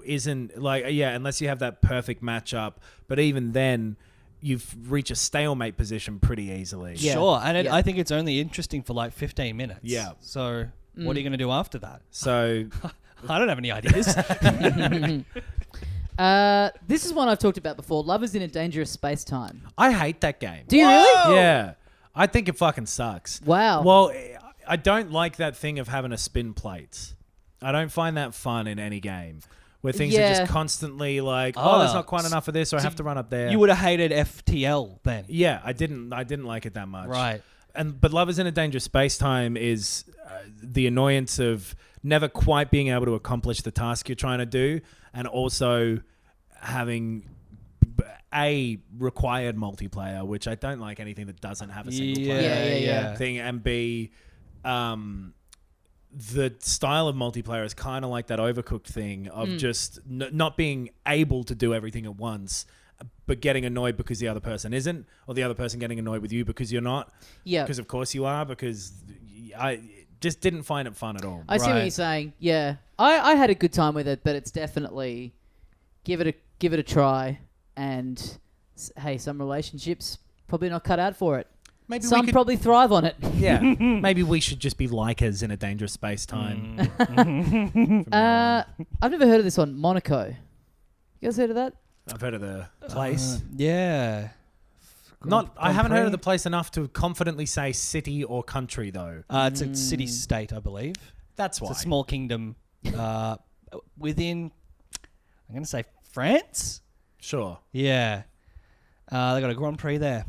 isn't like unless you have that perfect matchup. But even then, you've reached a stalemate position pretty easily. Yeah. Sure, and I think it's only interesting for like 15 minutes. Yeah. So what are you going to do after that? So I don't have any ideas. This is one I've talked about before. Lovers in a Dangerous Space-Time. I hate that game. Do you really? Yeah. I think it fucking sucks. Wow. Well, I don't like that thing of having to spin plates. I don't find that fun in any game. Where things are just constantly like, there's not quite enough of this, or I have to run up there. You would have hated FTL then. Yeah, I didn't like it that much. Right. But Lovers in a Dangerous Space-Time is the annoyance of never quite being able to accomplish the task you're trying to do, and also having a required multiplayer, which I don't like anything that doesn't have a single player thing, and B, the style of multiplayer is kind of like that Overcooked thing of just not being able to do everything at once, but getting annoyed because the other person isn't, or the other person getting annoyed with you because you're not. Yeah. Because of course you are, because I just didn't find it fun at all. I see what you're saying. Yeah. I had a good time with it, but it's definitely give it a try, and hey, some relationships probably not cut out for it. Maybe some probably thrive on it. Yeah. Maybe we should just be Likers in a Dangerous Space-Time. I've never heard of this one, Monaco. You guys heard of that? I've heard of the place. Yeah. I haven't heard of the place enough to confidently say city or country, though. It's a city-state, I believe. That's why. It's a small kingdom within, I'm going to say, France? Sure. Yeah. They got a Grand Prix there.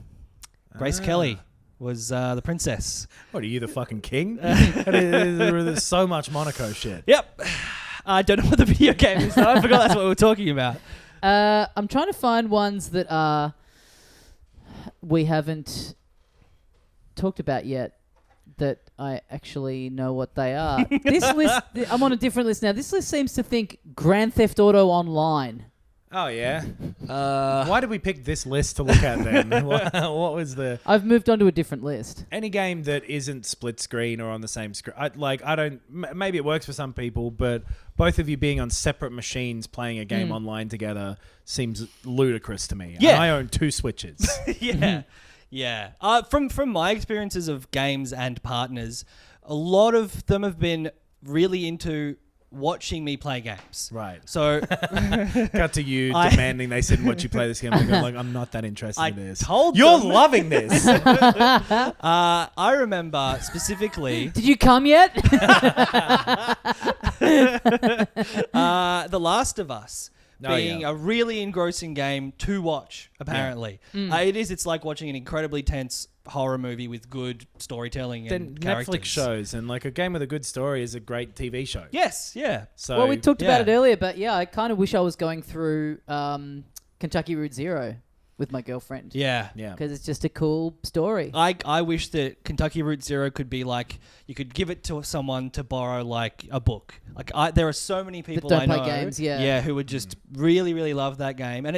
Grace Kelly was the princess. What, are you the fucking king? There's so much Monaco shit. Yep. I don't know what the video game is, though. I forgot that's what we were talking about. I'm trying to find ones that we haven't talked about yet that I actually know what they are. This list, I'm on a different list now. This list seems to think Grand Theft Auto Online. Oh, yeah? Why did we pick this list to look at then? What was the... I've moved on to a different list. Any game that isn't split screen or on the same screen. I don't... Maybe it works for some people, but both of you being on separate machines playing a game online together seems ludicrous to me. Yeah. And I own 2 Switches. Yeah. Yeah. From my experiences of games and partners, a lot of them have been really into watching me play games. Right. So cut to you demanding they sit and watch you play this game. And go, like, I'm not that interested in this. You're loving this. I remember specifically. Did you come yet? The Last of Us. Being a really engrossing game to watch, apparently. It's like watching an incredibly tense horror movie with good storytelling and characters. Netflix shows and like a game with a good story is a great TV show. Yes, yeah. So well, we talked about it earlier, but yeah, I kind of wish I was going through Kentucky Route Zero with my girlfriend. Yeah. Because it's just a cool story. I wish that Kentucky Route Zero could be like, you could give it to someone to borrow like a book. Like there are so many people that don't I know, play games, yeah, who would just really, really love that game. And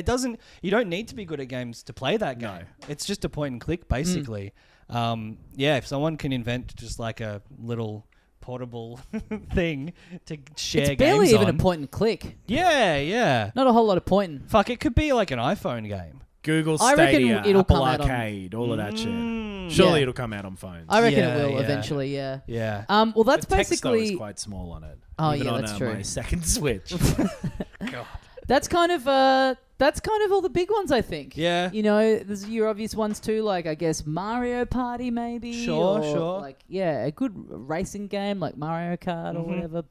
you don't need to be good at games to play that game. No. It's just a point and click, basically. If someone can invent just like a little portable thing to share games It's barely even on. a point and click. Yeah. Not a whole lot of pointing. Fuck, it could be like an iPhone game. Google I reckon Stadia, it'll Apple come out on- Arcade, all of that shit. Surely it'll come out on phones. I reckon Yeah, it will yeah. eventually, yeah. Yeah. Well, that's the text, though, basically... is quite small on it. Oh, even yeah, on that's true. my second Switch. God. That's kind of all the big ones, I think. Yeah. You know, there's your obvious ones too, like I guess Mario Party maybe. Sure, or sure. Like a good racing game like Mario Kart or whatever.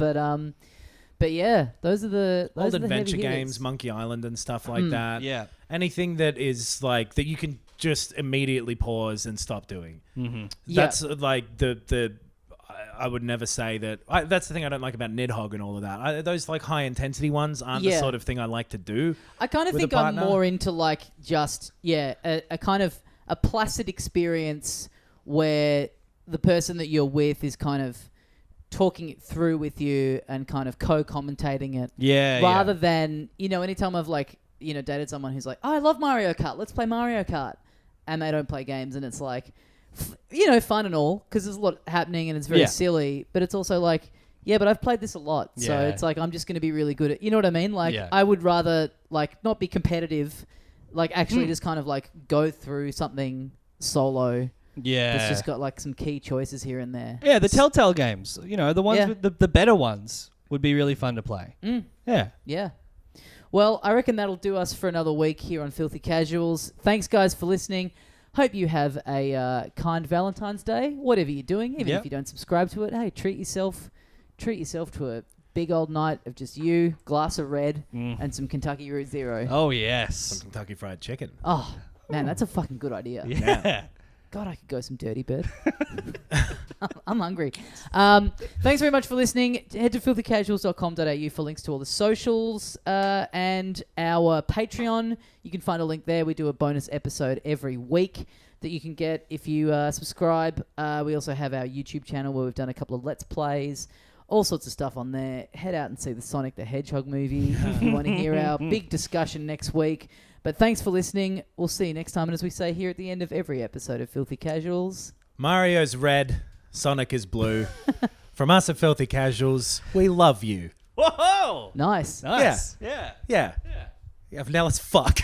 But yeah, those are the Old the heavy adventure hitters. games, Monkey Island and stuff like that. Yeah. Anything that is like that you can just immediately pause and stop doing. Mm-hmm. That's like the I would never say that. That's the thing I don't like about Nidhogg and all of that. Those like high intensity ones aren't the sort of thing I like to do. I kind of with think a I'm partner. more into like just a kind of a placid experience where the person that you're with is kind of talking it through with you and kind of co-commentating it. Yeah. Rather than, anytime I've like, dated someone who's like, oh, I love Mario Kart, let's play Mario Kart. And they don't play games and it's like, fun and all because there's a lot happening and it's very silly. But it's also like, yeah, but I've played this a lot. So Yeah. it's like, I'm just going to be really good at, you know what I mean? Like, Yeah. I would rather like not be competitive, like actually just kind of like go through something solo. Yeah. It's just got like some key choices here and there. Yeah, the Telltale games. The ones Yeah. with the better ones would be really fun to play. Yeah. Yeah. Well, I reckon that'll do us for another week here on Filthy Casuals. Thanks, guys, for listening. Hope you have a kind Valentine's Day, whatever you're doing. Even if you don't subscribe to it, hey, treat yourself to a big old night of just you, glass of red, and some Kentucky Route Zero. Oh, yes. Some Kentucky Fried Chicken. Oh, man, that's a fucking good idea. Yeah. God, I could go some Dirty Bird. I'm hungry. Thanks very much for listening. Head to filthycasuals.com.au for links to all the socials and our Patreon. You can find a link there. We do a bonus episode every week that you can get if you subscribe. We also have our YouTube channel where we've done a couple of Let's Plays. All sorts of stuff on there. Head out and see the Sonic the Hedgehog movie if you want to hear our big discussion next week. But thanks for listening. We'll see you next time. And as we say here at the end of every episode of Filthy Casuals... Mario's red, Sonic is blue. From us at Filthy Casuals, we love you. Whoa! Nice. Nice. Yeah. Now let's fuck.